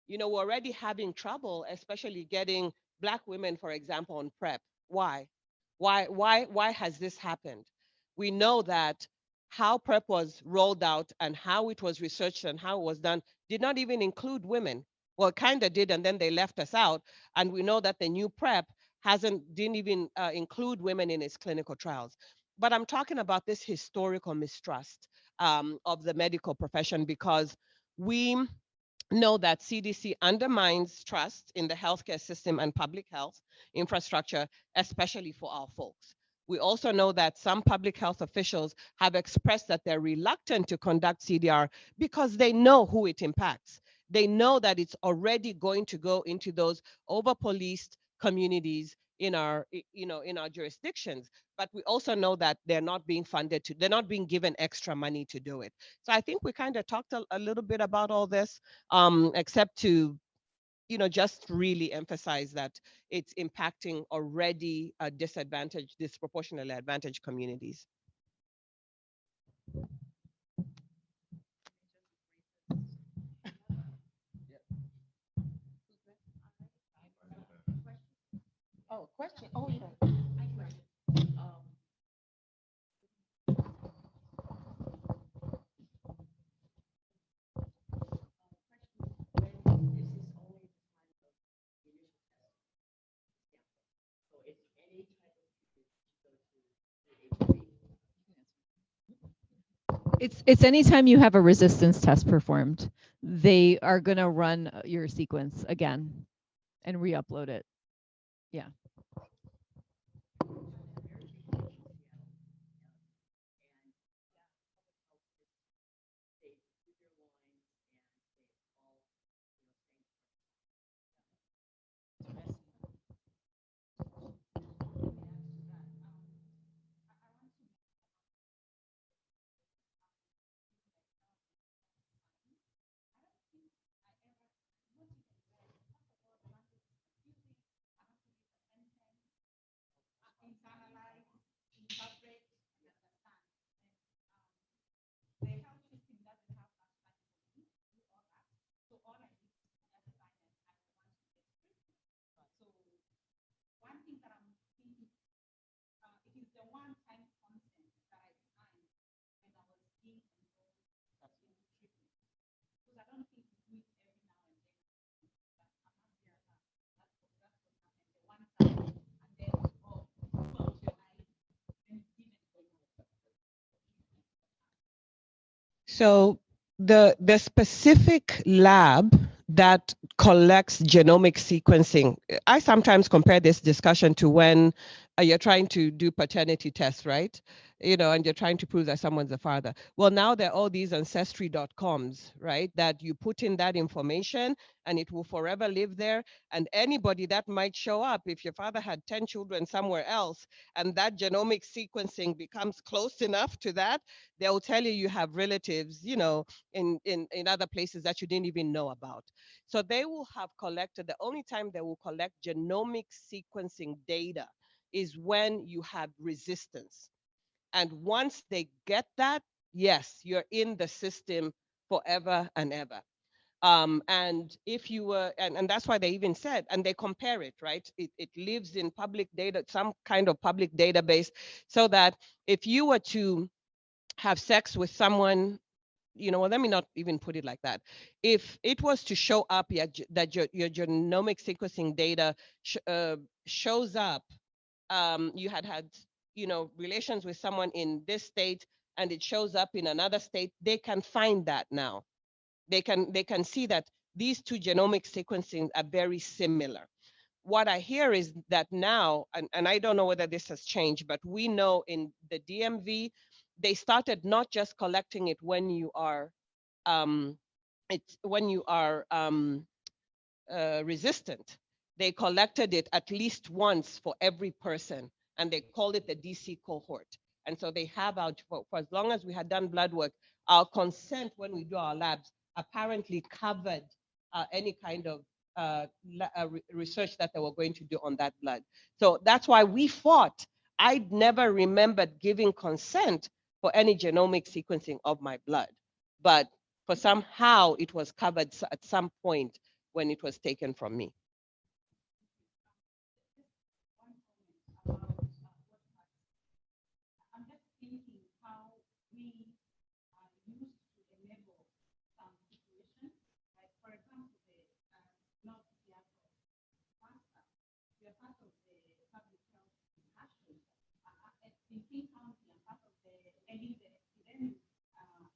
You know, we're already having trouble, especially getting Black women, for example, on PrEP. Why? Why has this happened? We know that how PrEP was rolled out and how it was researched and how it was done did not even include women. Well, it kind of did, and then they left us out. And we know that the new PrEP didn't even include women in its clinical trials. But I'm talking about this historical mistrust of the medical profession, because we know that CDC undermines trust in the healthcare system and public health infrastructure, especially for our folks. We also know that some public health officials have expressed that they're reluctant to conduct CDR because they know who it impacts. They know that it's already going to go into those over-policed communities in our, in our jurisdictions. But we also know that they're not being funded they're not being given extra money to do it. So I think we kind of talked a little bit about all this, except to, just really emphasize that it's impacting already disproportionately advantaged communities. Oh, question. Oh, yeah. It's anytime you have a resistance test performed, they are going to run your sequence again and re-upload it. Yeah. So the specific lab that collects genomic sequencing, I sometimes compare this discussion to when you're trying to do paternity tests, right? You know, and you're trying to prove that someone's a father. Well, now there are all these ancestry.coms, right? That you put in that information and it will forever live there. And anybody that might show up, if your father had 10 children somewhere else and that genomic sequencing becomes close enough to that, they'll tell you you have relatives, you know, in other places that you didn't even know about. So they will have collected, the only time they will collect genomic sequencing data is when you have resistance. And once they get that, yes, you're in the system forever and ever. And if you were, and that's why they even said, and they compare it, right? It lives in public data, some kind of public database, so that if you were to have sex with someone, you know, well, let me not even put it like that. If it was to show up, yeah, that your genomic sequencing data shows up, you had, you know, relations with someone in this state and it shows up in another state, they can find that now. They can see that these two genomic sequencing are very similar. What I hear is that now, and I don't know whether this has changed, but we know in the DMV, they started not just collecting it when you are, um, it's when you are resistant. They collected it at least once for every person, and they called it the DC cohort. And so they have out for as long as we had done blood work, our consent when we do our labs apparently covered any kind of research that they were going to do on that blood. So that's why we fought. I never remembered giving consent for any genomic sequencing of my blood, but for somehow it was covered at some point when it was taken from me. I'm just thinking how we are used to enable some situations. Like, for example, not Seattle, pasta. We are part of the public health discussion in King County and part of the ending the epidemic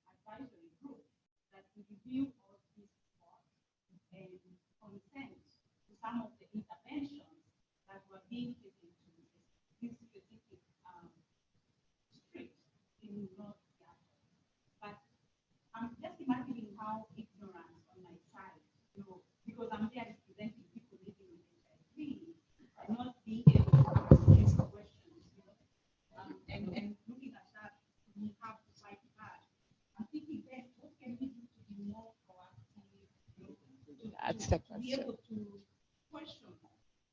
advisory group that we review all these reports and consent to some of the interventions that were being taken to this specific street in North Seattle. But I'm just imagining how ignorant on my side, you know, because I'm there representing people living with HIV, not being able to ask these questions, you know, and looking at that, we have to fight hard. I'm thinking then, what can we do to be more proactive, you know, That's the to be question. able to question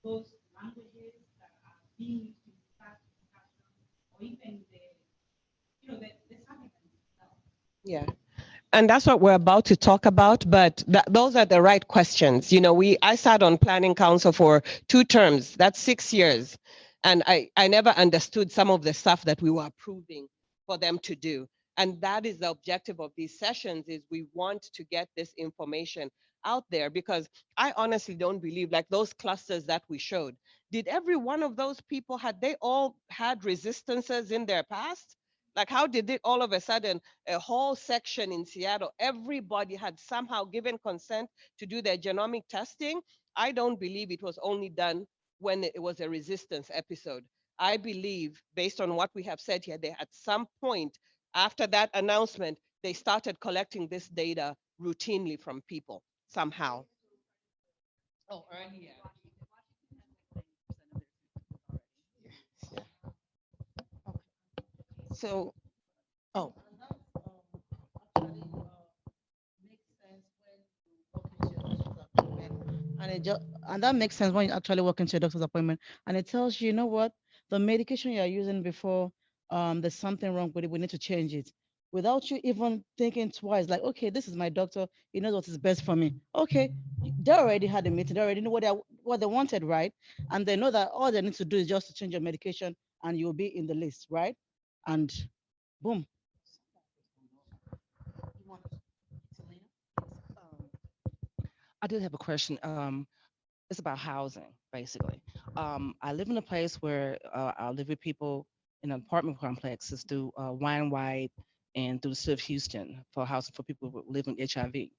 those languages that are being used in that discussion, or even the, you know, the sacrament itself. Yeah. And that's what we're about to talk about, but those are the right questions. You know, I sat on planning council for 2 terms, that's 6 years. And I never understood some of the stuff that we were approving for them to do. And that is the objective of these sessions, is we want to get this information out there, because I honestly don't believe, like those clusters that we showed, did every one of those people, had they all had resistances in their past? Like, how did it all of a sudden, a whole section in Seattle, everybody had somehow given consent to do their genomic testing? I don't believe it was only done when it was a resistance episode. I believe, based on what we have said here, they at some point after that announcement, they started collecting this data routinely from people somehow. Oh, earlier. So, oh, And it just and that makes sense when you actually walk into a doctor's appointment and it tells you, you know what, the medication you are using before, there's something wrong with it. We need to change it. Without you even thinking twice, like, okay, this is my doctor. He knows what is best for me. Okay, they already had a meeting. They already know what they wanted, right? And they know that all they need to do is just to change your medication, and you'll be in the list, right? And boom. I did have a question. It's about housing, basically. I live in a place where I live with people in apartment complexes through Wine White and through the city of Houston for housing for people living with HIV.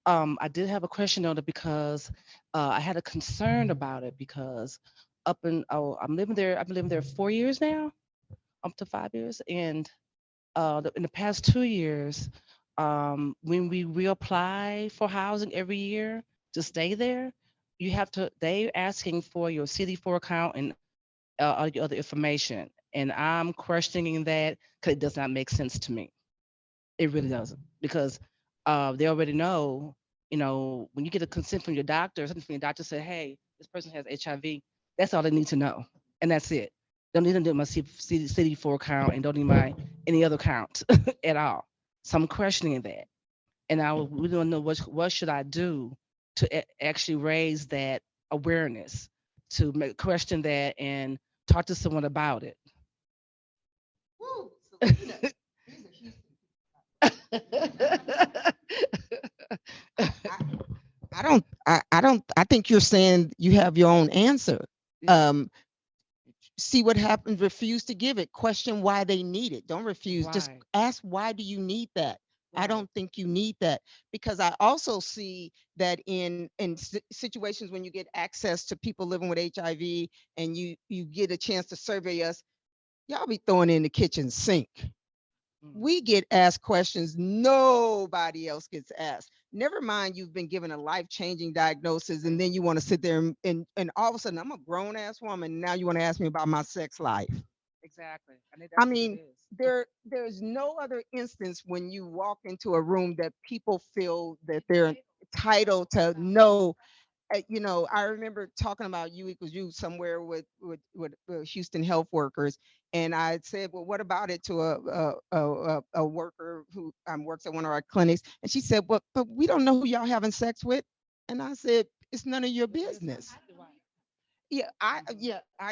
I did have a question on it because I had a concern about it because I'm living there. I've been living there 4 years now, up to 5 years, and in the past 2 years, when we reapply for housing every year to stay there, you have to. They asking for your CD4 account and all your other information, and I'm questioning that because it does not make sense to me. It really doesn't because they already know. When you get a consent from your doctor, something from your doctor say, "Hey, this person has HIV." That's all they need to know, and that's it. Don't need to do my CD4 account and don't need my any other account at all. So I'm questioning that, and we don't know what should I do to actually raise that awareness to question that and talk to someone about it. Woo, Selena, these are I, I think you're saying you have your own answer. Yeah. See what happens, refuse to give it, question why they need it. Don't refuse, just Why? ask, why do you need that? I Right. don't think you need that, because I also see that in situations when you get access to people living with HIV and you get a chance to survey us, y'all be throwing in the kitchen sink. Mm. We get asked questions nobody else gets asked. Never mind, you've been given a life-changing diagnosis, and then you want to sit there and all of a sudden, I'm a grown-ass woman. Now you want to ask me about my sex life. Exactly. I think I that's what it mean, is. there's no other instance when you walk into a room that people feel that they're entitled to know. I remember talking about U equals U somewhere with Houston health workers, and I said, "Well, what about it to a worker who works at one of our clinics?" And she said, "Well, but we don't know who y'all having sex with." And I said, "It's none of your business." Right. I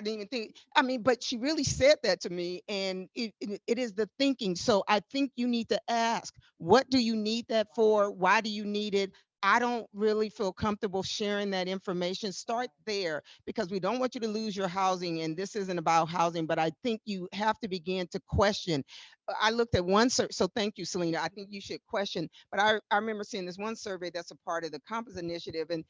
didn't even think. I mean, but she really said that to me, and it is the thinking. So I think you need to ask, what do you need that for? Why do you need it? I don't really feel comfortable sharing that information. Start there, because we don't want you to lose your housing, and this isn't about housing, but I think you have to begin to question. I looked at one so thank you, Selena. I think you should question, but I remember seeing this one survey that's a part of the Compass Initiative, and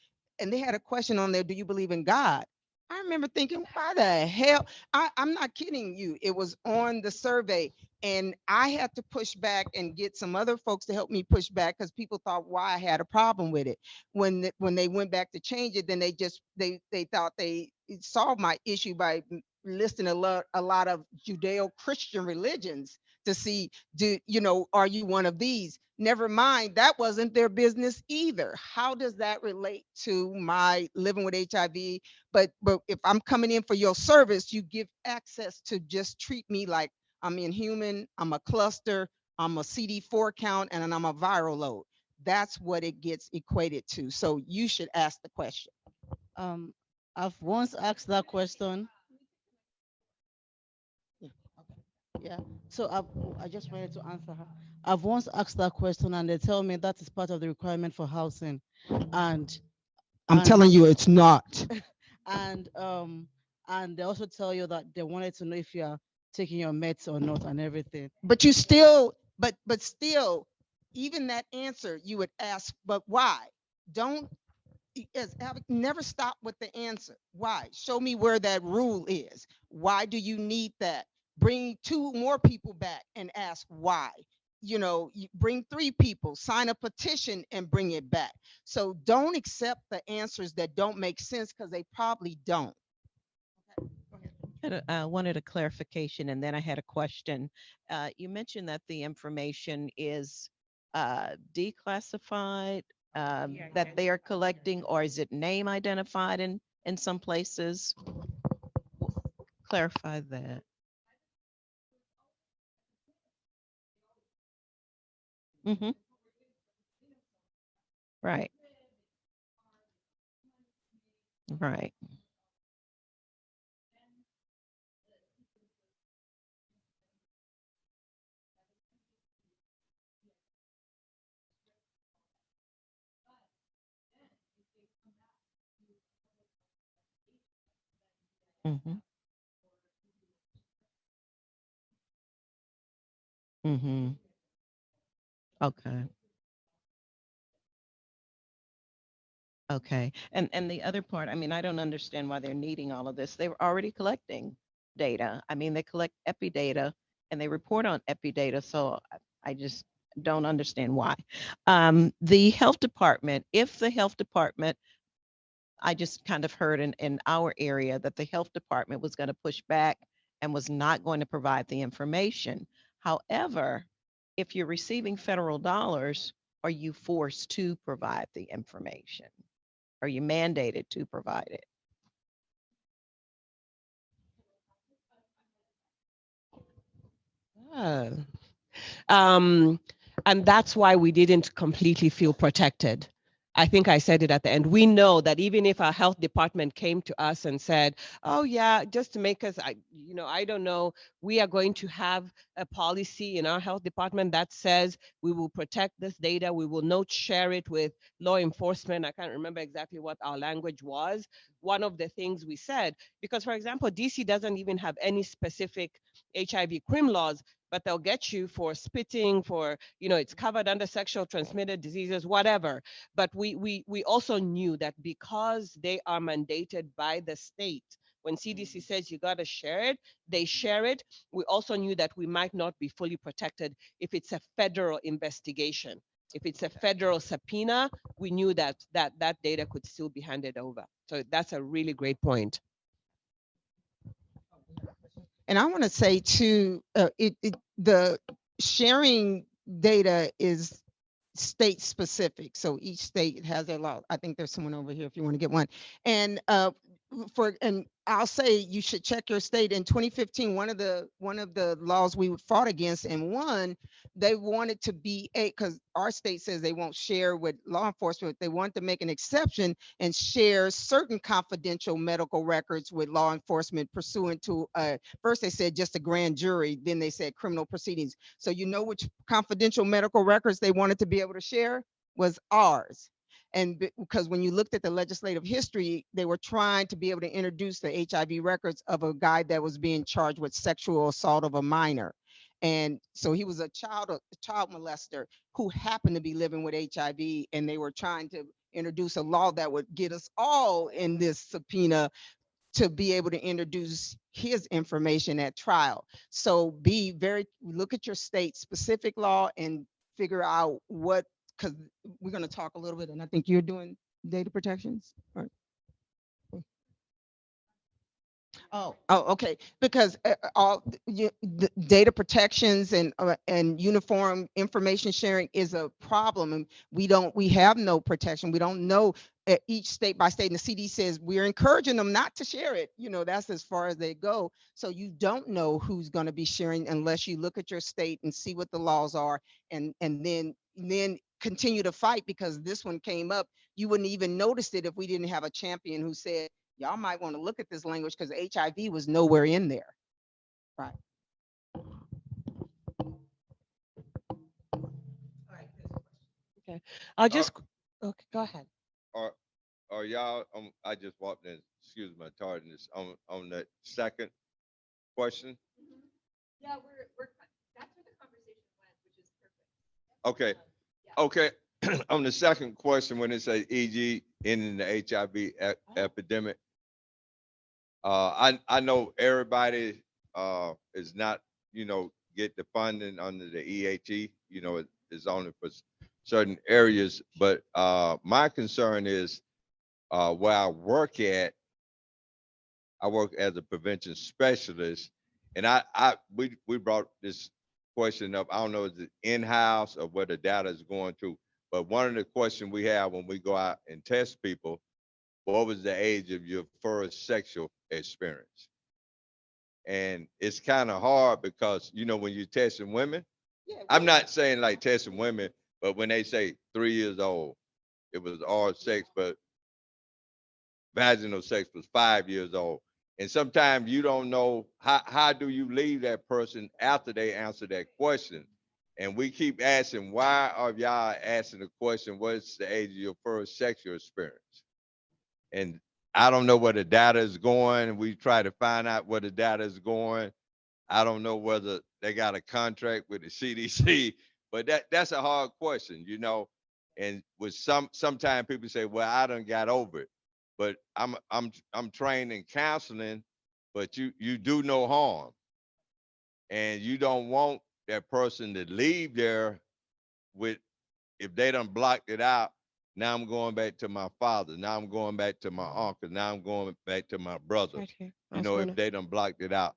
they had a question on there: do you believe in God? I remember thinking, why the hell? I'm not kidding you. It was on the survey, and I had to push back and get some other folks to help me push back because people thought why I had a problem with it. When they went back to change it, then they thought they solved my issue by listing a lot of Judeo-Christian religions to see, are you one of these? Never mind, that wasn't their business either. How does that relate to my living with HIV? But if I'm coming in for your service, you give access to just treat me like I'm inhuman, I'm a cluster, I'm a CD4 count, and I'm a viral load. That's what it gets equated to. So you should ask the question. Um, I've once asked that question. Yeah. Okay. Yeah. So I just wanted to answer her. I've once asked that question, and they tell me that is part of the requirement for housing, and I'm and telling you, it's not. and and they also tell you that they wanted to know if you are taking your meds or not and everything. But you still, but still, even that answer, you would ask, but why? Don't never stop with the answer. Why? Show me where that rule is. Why do you need that? Bring two more people back and ask why. You bring three people, sign a petition and bring it back. So don't accept the answers that don't make sense, because they probably don't. I wanted a clarification, and then I had a question. You mentioned that the information is declassified, that they are collecting, or is it name identified in some places? Clarify that. Mm-hmm. Right. Right. Mm-hmm. Mm-hmm. Okay. Okay. And the other part, I mean, I don't understand why they're needing all of this. They were already collecting data. I mean, they collect epi data and they report on epi data. So I just don't understand why. The health department, if the health department, I just kind of heard in our area that the health department was going to push back and was not going to provide the information. However, if you're receiving federal dollars, are you forced to provide the information? Are you mandated to provide it? Ah. Um, and that's why we didn't completely feel protected. I think I said it at the end. We know that even if our health department came to us and said, "Oh yeah, just to make us, I don't know, we are going to have a policy in our health department that says we will protect this data. We will not share it with law enforcement." I can't remember exactly what our language was. One of the things we said, because for example, DC doesn't even have any specific HIV crim laws, but they'll get you for spitting, for, it's covered under sexual transmitted diseases, whatever. But we also knew that because they are mandated by the state, when CDC says you got to share it, they share it. We also knew that we might not be fully protected if it's a federal investigation. If it's a federal subpoena, we knew that data could still be handed over. So that's a really great point. And I want to say too, the sharing data is state specific. So each state has their law. I think there's someone over here if you want to get one. And and I'll say you should check your state. In 2015, one of the laws we fought against and won, they wanted to be because our state says they won't share with law enforcement. They want to make an exception and share certain confidential medical records with law enforcement pursuant to first they said just a grand jury, then they said criminal proceedings. So you know which confidential medical records they wanted to be able to share was ours. And because when you looked at the legislative history, they were trying to be able to introduce the HIV records of a guy that was being charged with sexual assault of a minor. And so he was a child molester who happened to be living with HIV, and they were trying to introduce a law that would get us all in this subpoena to be able to introduce his information at trial. So look at your state specific law and figure out what, because we're going to talk a little bit, and I think you're doing data protections. Right. Oh, okay. Because all the data protections and uniform information sharing is a problem, and we have no protection. We don't know each state by state, and the CD says we're encouraging them not to share it. That's as far as they go. So you don't know who's going to be sharing unless you look at your state and see what the laws are, and then continue to fight, because this one came up. You wouldn't even notice it if we didn't have a champion who said, y'all might want to look at this language, because HIV was nowhere in there. Right. Okay. I'll just, okay, go ahead. Are y'all, I just walked in, excuse my tardiness, on that second question? Yeah, that's where the conversation went, which is perfect. Okay. Okay. On the second question, when it says EG in the HIV epidemic, I know everybody is not, get the funding under the EHE, it's only for certain areas. But my concern is where I work at, I work as a prevention specialist, and we brought this question up. I don't know if it's in-house or where the data is going to, but one of the questions we have when we go out and test people, what was the age of your first sexual experience? And it's kind of hard because, when you're testing women, I'm not saying like testing women, but when they say 3 years old, it was oral sex, but vaginal sex was 5 years old. And sometimes you don't know how do you leave that person after they answer that question. And we keep asking, why are y'all asking the question, what's the age of your first sexual experience? And I don't know where the data is going. We try to find out where the data is going. I don't know whether they got a contract with the CDC, But that's a hard question, you know. And with sometimes people say, well, I done got over it. But I'm trained in counseling, but you do no harm. And you don't want that person to leave there with, if they done blocked it out, now I'm going back to my father. Now I'm going back to my uncle. Now I'm going back to my brother. Right here. You know, if they done blocked it out.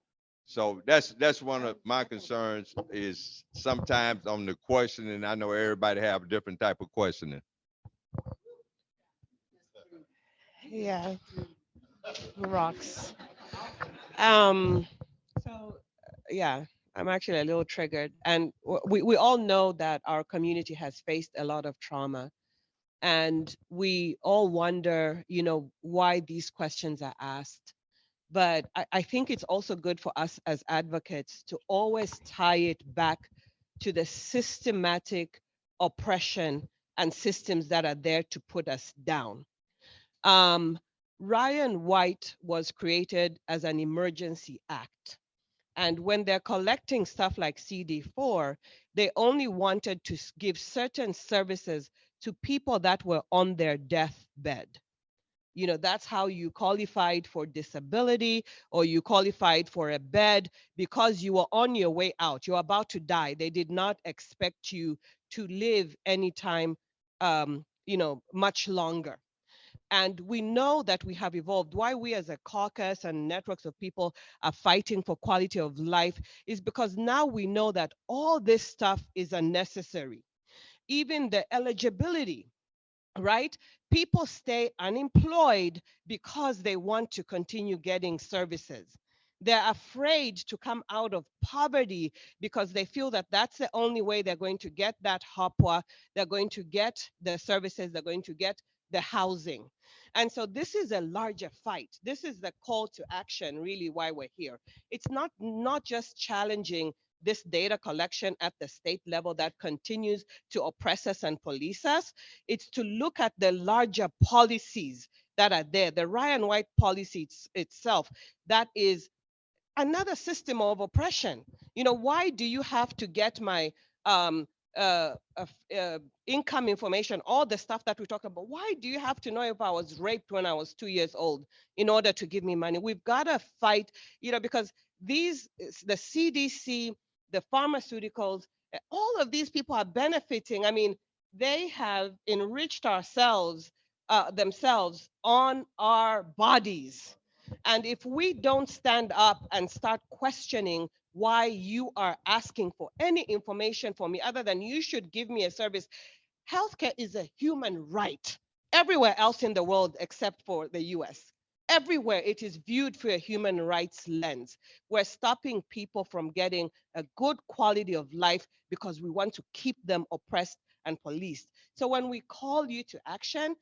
So that's one of my concerns is sometimes on the questioning. I know everybody have a different type of questioning. Yeah. Rocks. So yeah, I'm actually a little triggered, and we all know that our community has faced a lot of trauma, and we all wonder, you know, why these questions are asked. But I think it's also good for us as advocates to always tie it back to the systematic oppression and systems that are there to put us down. Um, Ryan White was created as an emergency act. And when they're collecting stuff like CD4, they only wanted to give certain services to people that were on their deathbed. You know, that's how you qualified for disability or you qualified for a bed because you were on your way out. You're about to die. They did not expect you to live anytime, you know, much longer. And we know that we have evolved. Why we as a caucus and networks of people are fighting for quality of life is because now we know that all this stuff is unnecessary. Even the eligibility, right? People stay unemployed because they want to continue getting services. They're afraid to come out of poverty because they feel that that's the only way they're going to get that HOPWA, they're going to get the services, they're going to get the housing. And so this is a larger fight. This is the call to action, really, why we're here. It's not just challenging this data collection at the state level that continues to oppress us and police us. It's to look at the larger policies that are there. The Ryan White policy itself, that is another system of oppression. You know, why do you have to get my um, uh, income information, all the stuff that we talk about? Why do you have to know if I was raped when I was 2 years old in order to give me money? We've got to fight, you know, because the CDC, the pharmaceuticals, all of these people are benefiting. I mean, they have enriched themselves on our bodies. And if we don't stand up and start questioning why you are asking for any information from me other than you should give me a service, healthcare is a human right everywhere else in the world except for the US. Everywhere it is viewed through a human rights lens. We're stopping people from getting a good quality of life because we want to keep them oppressed and policed. So when we call you to action,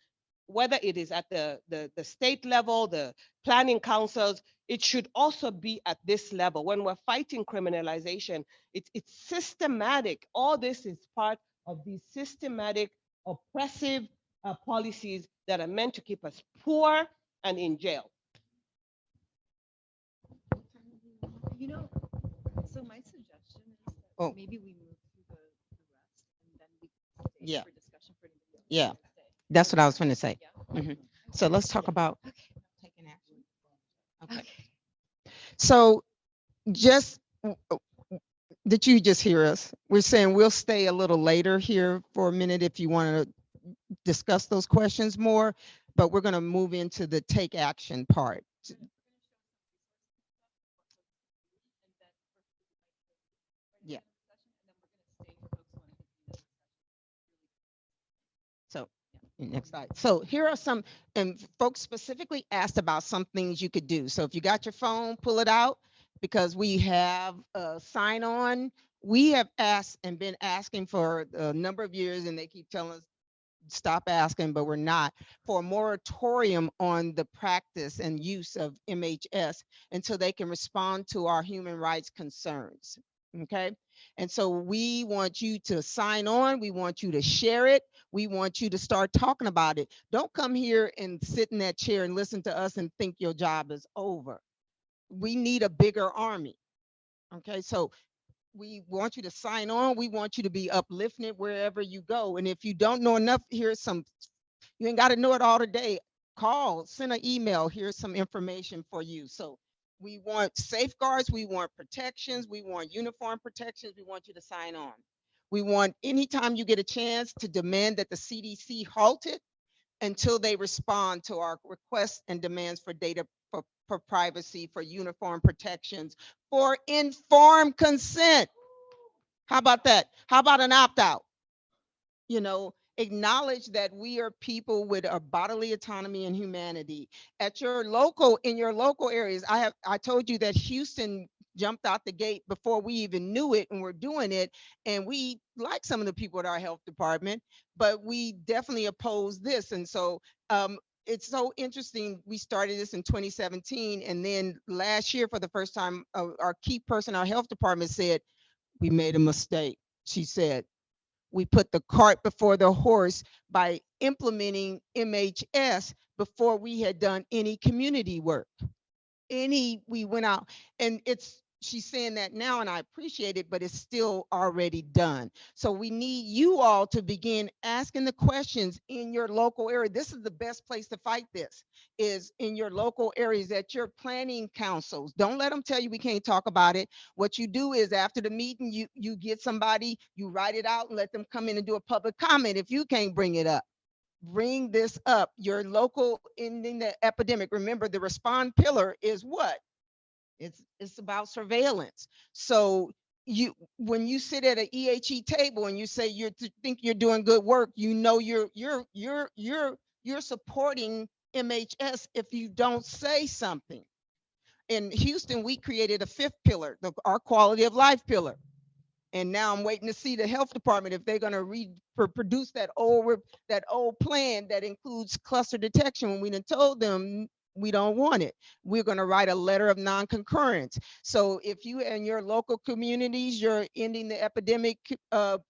whether it is at the state level, the planning councils, it should also be at this level. When we're fighting criminalization, it's systematic. All this is part of these systematic, oppressive policies that are meant to keep us poor and in jail. You know, so my suggestion is that Oh. maybe we move through the rest and then we can stay Yeah. for discussion for anybody else. Yeah. who wants to stay. That's what I was going to say. Yeah. Mhm. So let's talk about taking action. Okay. Okay. So just did you just hear us? We're saying we'll stay a little later here for a minute if you want to discuss those questions more, but we're going to move into the take action part. Yeah. So next slide. So here are some, and folks specifically asked about some things you could do. So if you got your phone, pull it out because we have a sign on. We have asked and been asking for a number of years, and they keep telling us stop asking, but we're not, for a moratorium on the practice and use of MHS until they can respond to our human rights concerns. Okay. And so we want you to sign on. We want you to share it. We want you to start talking about it. Don't come here and sit in that chair and listen to us and think your job is over. We need a bigger army. Okay. So we want you to sign on. We want you to be uplifted wherever you go. And if you don't know enough, here's some, you ain't got to know it all today. Call, send an email. Here's some information for you. So we want safeguards. We want protections. We want uniform protections. We want you to sign on. We want anytime you get a chance to demand that the CDC halt it until they respond to our requests and demands for data for privacy, for uniform protections, for informed consent. How about that? How about an opt-out? You know, acknowledge that we are people with a bodily autonomy and humanity. At your local, in your local areas, I told you that Houston jumped out the gate before we even knew it, and we're doing it. And we like some of the people at our health department, but we definitely oppose this. And so it's so interesting. We started this in 2017, and then last year, for the first time, our key person, our health department said, "We made a mistake." She said, "We put the cart before the horse by implementing MHS before we had done any community work. We went out, and she's saying that now, and I appreciate it, but it's still already done. So we need you all to begin asking the questions in your local area. This is the best place to fight this, is in your local areas, at your planning councils. Don't let them tell you we can't talk about it. What you do is, after the meeting, you get somebody, you write it out and let them come in and do a public comment if you can't bring it up. Bring this up. Your local ending the epidemic. Remember, the respond pillar is what? It's about surveillance. So when you sit at an EHE table and you say you think you're doing good work, you know you're supporting MHS if you don't say something. In Houston, we created a fifth pillar, our quality of life pillar. And now I'm waiting to see the health department if they're going to reproduce that old plan that includes cluster detection, when we done told them we don't want it. We're going to write a letter of non-concurrence. So if you and your local communities, your ending the epidemic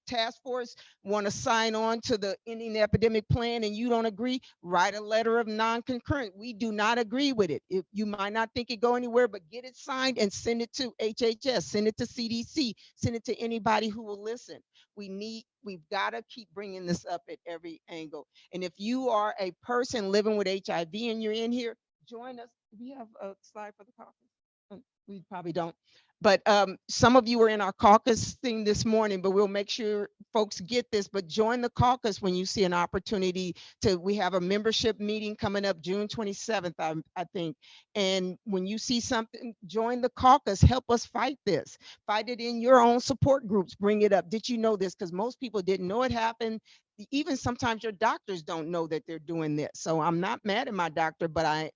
task force, want to sign on to the ending the epidemic plan and you don't agree, write a letter of non-concurrence. We do not agree with it. You might not think it go anywhere, but get it signed and send it to HHS, send it to CDC, send it to anybody who will listen. We've got to keep bringing this up at every angle. And if you are a person living with HIV and you're in here, join us. Do we have a slide for the caucus? We probably don't. But some of you were in our caucus thing this morning, but we'll make sure folks get this. But join the caucus when you see an opportunity to. We have a membership meeting coming up June 27th, I think. And when you see something, join the caucus. Help us fight this. Fight it in your own support groups. Bring it up. Did you know this? Because most people didn't know it happened. Even sometimes your doctors don't know that they're doing this. So I'm not mad at my doctor, but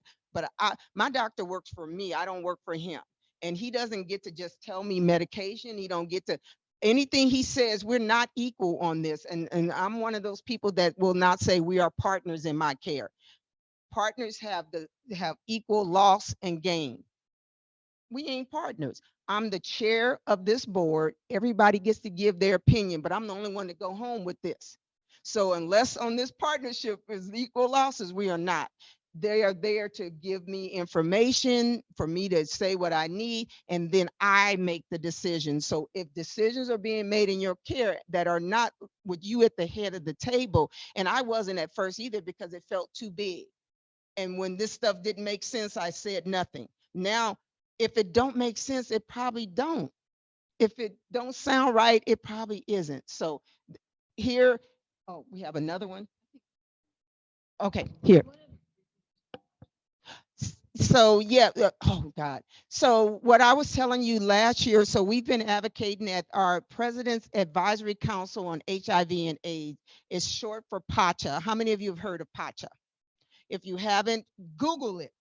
my doctor works for me. I don't work for him. And he doesn't get to just tell me medication. He don't get to, anything he says, we're not equal on this. And I'm one of those people that will not say we are partners in my care. Partners have equal loss and gain. We ain't partners. I'm the chair of this board. Everybody gets to give their opinion, but I'm the only one to go home with this. So unless on this partnership is equal losses, we are not. They are there to give me information, for me to say what I need, and then I make the decision. So if decisions are being made in your care that are not with you at the head of the table, and I wasn't at first either because it felt too big. And when this stuff didn't make sense, I said nothing. Now, if it don't make sense, it probably don't. If it don't sound right, it probably isn't. So here, oh, we have another one. Okay, here. So yeah, oh God. So what I was telling you last year, so we've been advocating at our President's Advisory Council on HIV and AIDS. It's short for PACHA. How many of you have heard of PACHA? If you haven't, Google it.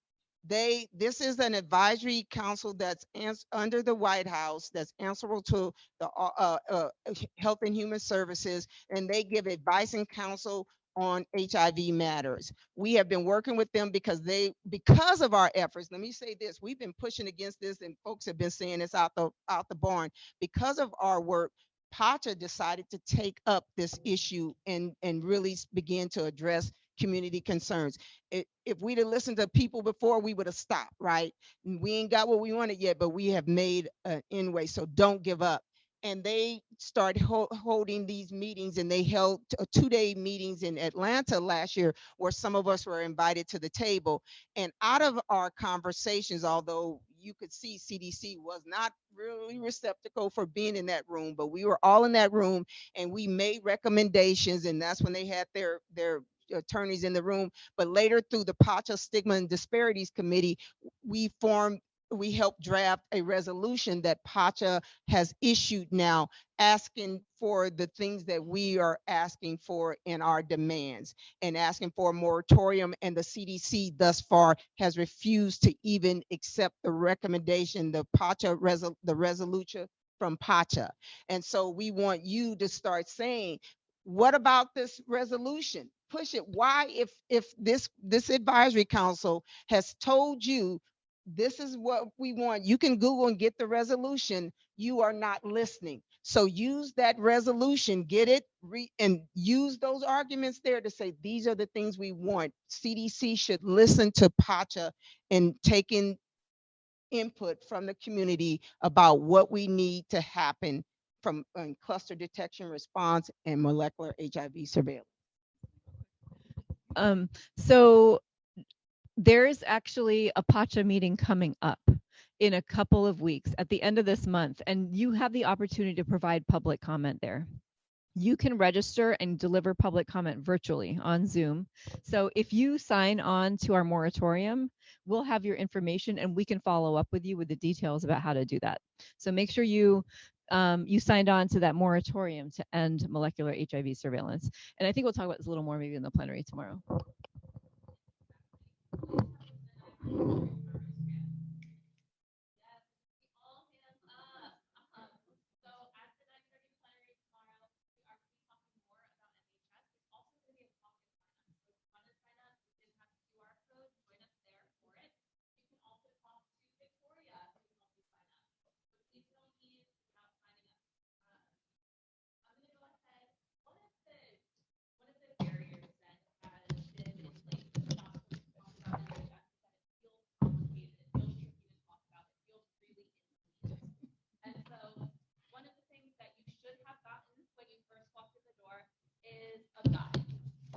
This is an advisory council that's under the White House, that's answerable to the Health and Human Services, and they give advice and counsel on HIV matters. We have been working with them because of our efforts. Let me say this: we've been pushing against this, and folks have been saying it's out the barn. Because of our work, PACHA decided to take up this issue and really begin to address community concerns. If we'd have listened to people before, we would have stopped, right? We ain't got what we wanted yet, but we have made an inway. So don't give up. and they started holding these meetings, and they held 2-day meetings in Atlanta last year where some of us were invited to the table. And out of our conversations, although you could see CDC was not really receptacle for being in that room, but we were all in that room and we made recommendations, and that's when they had their attorneys in the room. But later, through the PACHA Stigma and Disparities Committee, we helped draft a resolution that PACHA has issued now, asking for the things that we are asking for in our demands, and asking for a moratorium. And the CDC thus far has refused to even accept the recommendation, the resolution from PACHA. And so we want you to start saying, what about this resolution? Push it. Why, if this advisory council has told you this is what we want, you can Google and get the resolution, you are not listening. So use that resolution, get it, and use those arguments there to say, these are the things we want. CDC should listen to PACHA and taking input from the community about what we need to happen from cluster detection response and molecular HIV surveillance. So there is actually a PACHA meeting coming up in a couple of weeks at the end of this month, and you have the opportunity to provide public comment there. You can register and deliver public comment virtually on Zoom. So if you sign on to our moratorium, we'll have your information and we can follow up with you with the details about how to do that. So make sure you signed on to that moratorium to end molecular HIV surveillance. And I think we'll talk about this a little more maybe in the plenary tomorrow.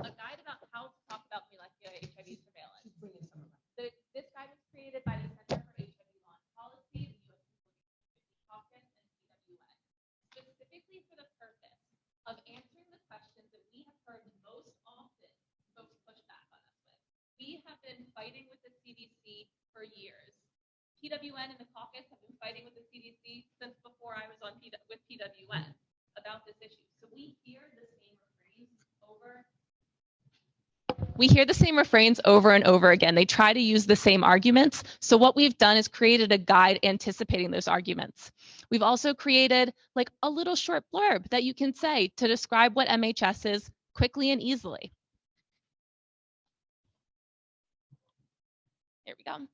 A guide about how to talk about molecular HIV surveillance. This guide was created by the Center for HIV Law and Policy, the U.S. Caucus, and PWN, specifically for the purpose of answering the questions that we have heard the most often folks push back on us with. We have been fighting with the CDC for years. PWN and the caucus have been fighting with the CDC since before I was on with PWN about this issue. So we hear the same refrains over. We hear the same refrains over and over again. They try to use the same arguments. So what we've done is created a guide anticipating those arguments. We've also created like a little short blurb that you can say to describe what MHS is quickly and easily. Here we go.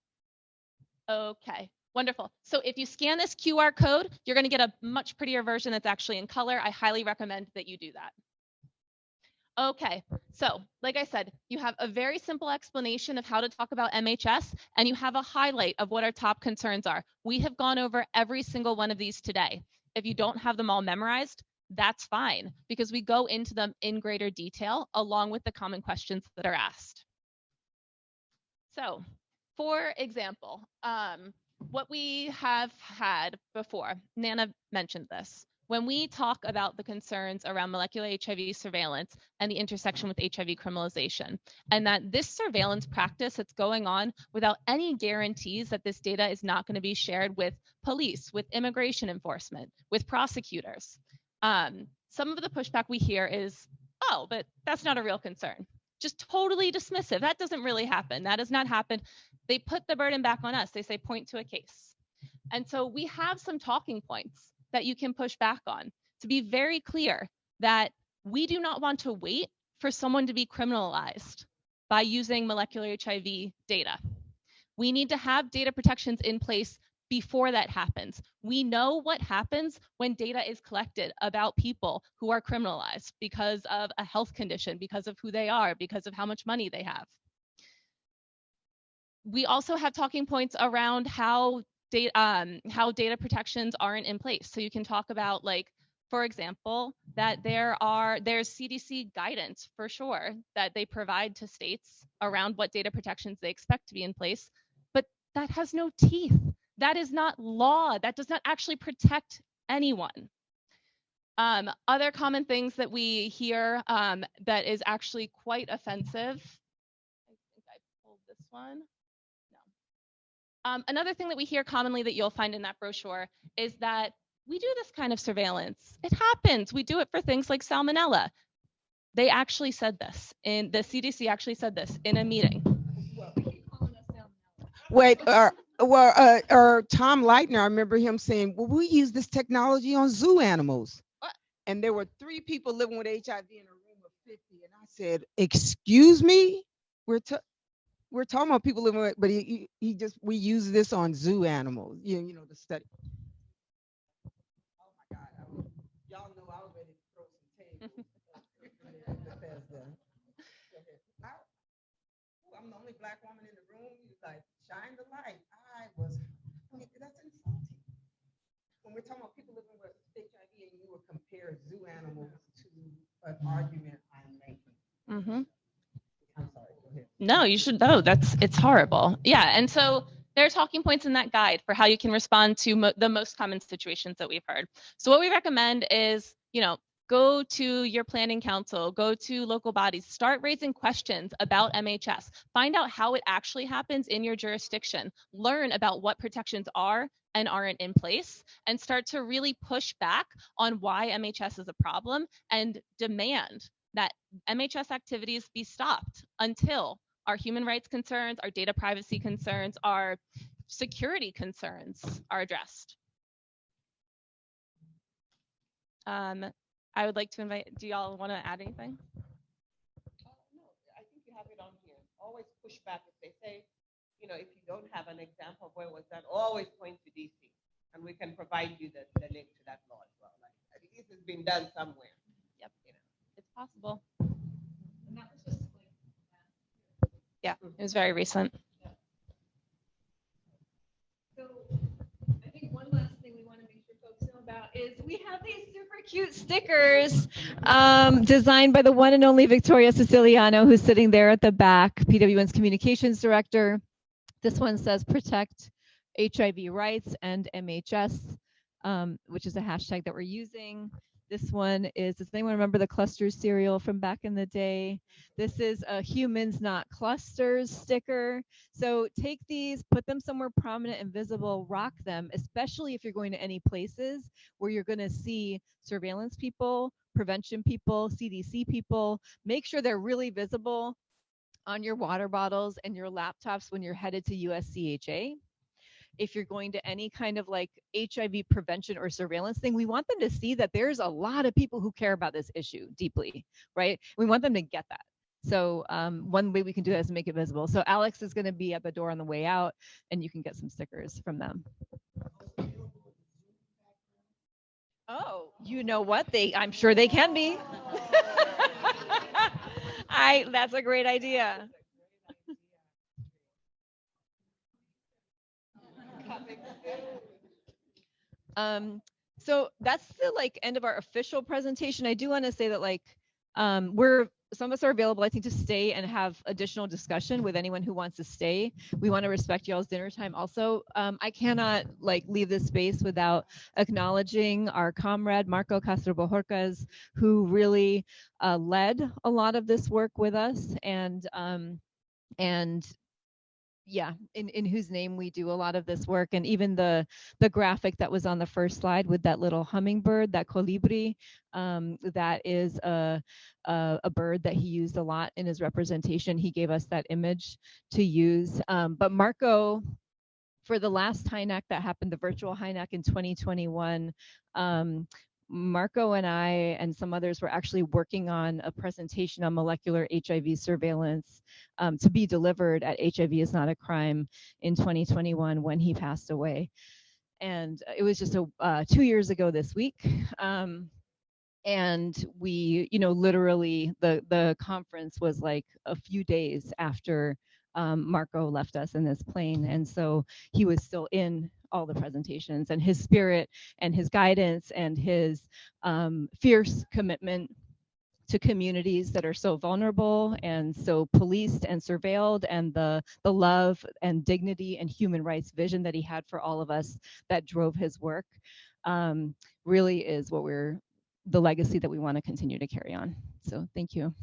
Okay, wonderful. So if you scan this QR code, you're going to get a much prettier version that's actually in color. I highly recommend that you do that. Okay, so like I said, you have a very simple explanation of how to talk about MHS, and you have a highlight of what our top concerns are. We have gone over every single one of these today. If you don't have them all memorized, that's fine, because we go into them in greater detail along with the common questions that are asked. So, for example, what we have had before, Nana mentioned this. When we talk about the concerns around molecular HIV surveillance and the intersection with HIV criminalization, and that this surveillance practice that's going on without any guarantees that this data is not going to be shared with police, with immigration enforcement, with prosecutors. Some of the pushback we hear is, oh, but that's not a real concern. Just totally dismissive. That doesn't really happen. That has not happened. They put the burden back on us. They say, point to a case. And so we have some talking points that you can push back on to be very clear that we do not want to wait for someone to be criminalized by using molecular HIV data. We need to have data protections in place before that happens. We know what happens when data is collected about people who are criminalized because of a health condition, because of who they are, because of how much money they have. We also have talking points around how how data protections aren't in place. So you can talk about, like, for example, that there's CDC guidance for sure that they provide to states around what data protections they expect to be in place, but that has no teeth. That is not law. That does not actually protect anyone. Other common things that we hear that is actually quite offensive. I think I pulled this one. No. Another thing that we hear commonly that you'll find in that brochure is that we do this kind of surveillance. It happens. We do it for things like salmonella. They actually said this, and the CDC actually said this in a meeting. Wait, Tom Leitner, I remember him saying, well, we use this technology on zoo animals. What? And there were 3 people living with HIV in a room of 50. And I said, excuse me? We're talking about people living with, but we use this on zoo animals, you know, the study. Oh my God, y'all know I was ready to throw some tables. I'm the only Black woman in the room. He was like, shine the light. That's insulting. When we're talking about people living with HIV and you will compare zoo animals to an argument I'm making. Mm-hmm. I'm sorry, go ahead. No, you should know. It's horrible. Yeah, and so there are talking points in that guide for how you can respond to the most common situations that we've heard. So what we recommend is, you know, go to your planning council, go to local bodies, start raising questions about MHS, find out how it actually happens in your jurisdiction, learn about what protections are and aren't in place, and start to really push back on why MHS is a problem and demand that MHS activities be stopped until our human rights concerns, our data privacy concerns, our security concerns are addressed. I would like to invite, do y'all want to add anything? No, I think you have it on here. Always push back if they say, you know, if you don't have an example of where it was done, always point to DC, and we can provide you the link to that law as well. Like, I think this has been done somewhere. Yep, you know, it's possible. And that was just like, Yeah, it was very recent. So I think one last thing we want to make sure folks know about is we have these super cute stickers designed by the one and only Victoria Siciliano, who's sitting there at the back, PWN's communications director. This one says protect HIV rights and MHS, which is a hashtag that we're using. This one is, does anyone remember the clusters cereal from back in the day? This is a humans not clusters sticker. So take these, put them somewhere prominent and visible, rock them, especially if you're going to any places where you're going to see surveillance people, prevention people, CDC people. Make sure they're really visible on your water bottles and your laptops when you're headed to USCHA. If you're going to any kind of like HIV prevention or surveillance thing, we want them to see that there's a lot of people who care about this issue deeply, right? We want them to get that. So one way we can do that is make it visible. So Alex is going to be at the door on the way out, and you can get some stickers from them. Oh, you know what? I'm sure they can be. That's a great idea. So that's the like end of our official presentation. I do want to say that like some of us are available, I think, to stay and have additional discussion with anyone who wants to stay. We want to respect y'all's dinner time also. I cannot like leave this space without acknowledging our comrade Marco Castro-Bojorquez, who really led a lot of this work with us, and yeah, in whose name we do a lot of this work. And even the graphic that was on the first slide with that little hummingbird, that colibri, that is a bird that he used a lot in his representation. He gave us that image to use. But Marco, for the last HINAC that happened, the virtual HINAC in 2021, Marco and I and some others were actually working on a presentation on molecular HIV surveillance to be delivered at HIV is Not a Crime in 2021 when he passed away. And it was just 2 years ago this week. And we, you know, literally the conference was like a few days after Marco left us in this plane. And so he was still in all the presentations, and his spirit and his guidance and his fierce commitment to communities that are so vulnerable and so policed and surveilled, and the love and dignity and human rights vision that he had for all of us that drove his work really is what the legacy that we want to continue to carry on. So thank you.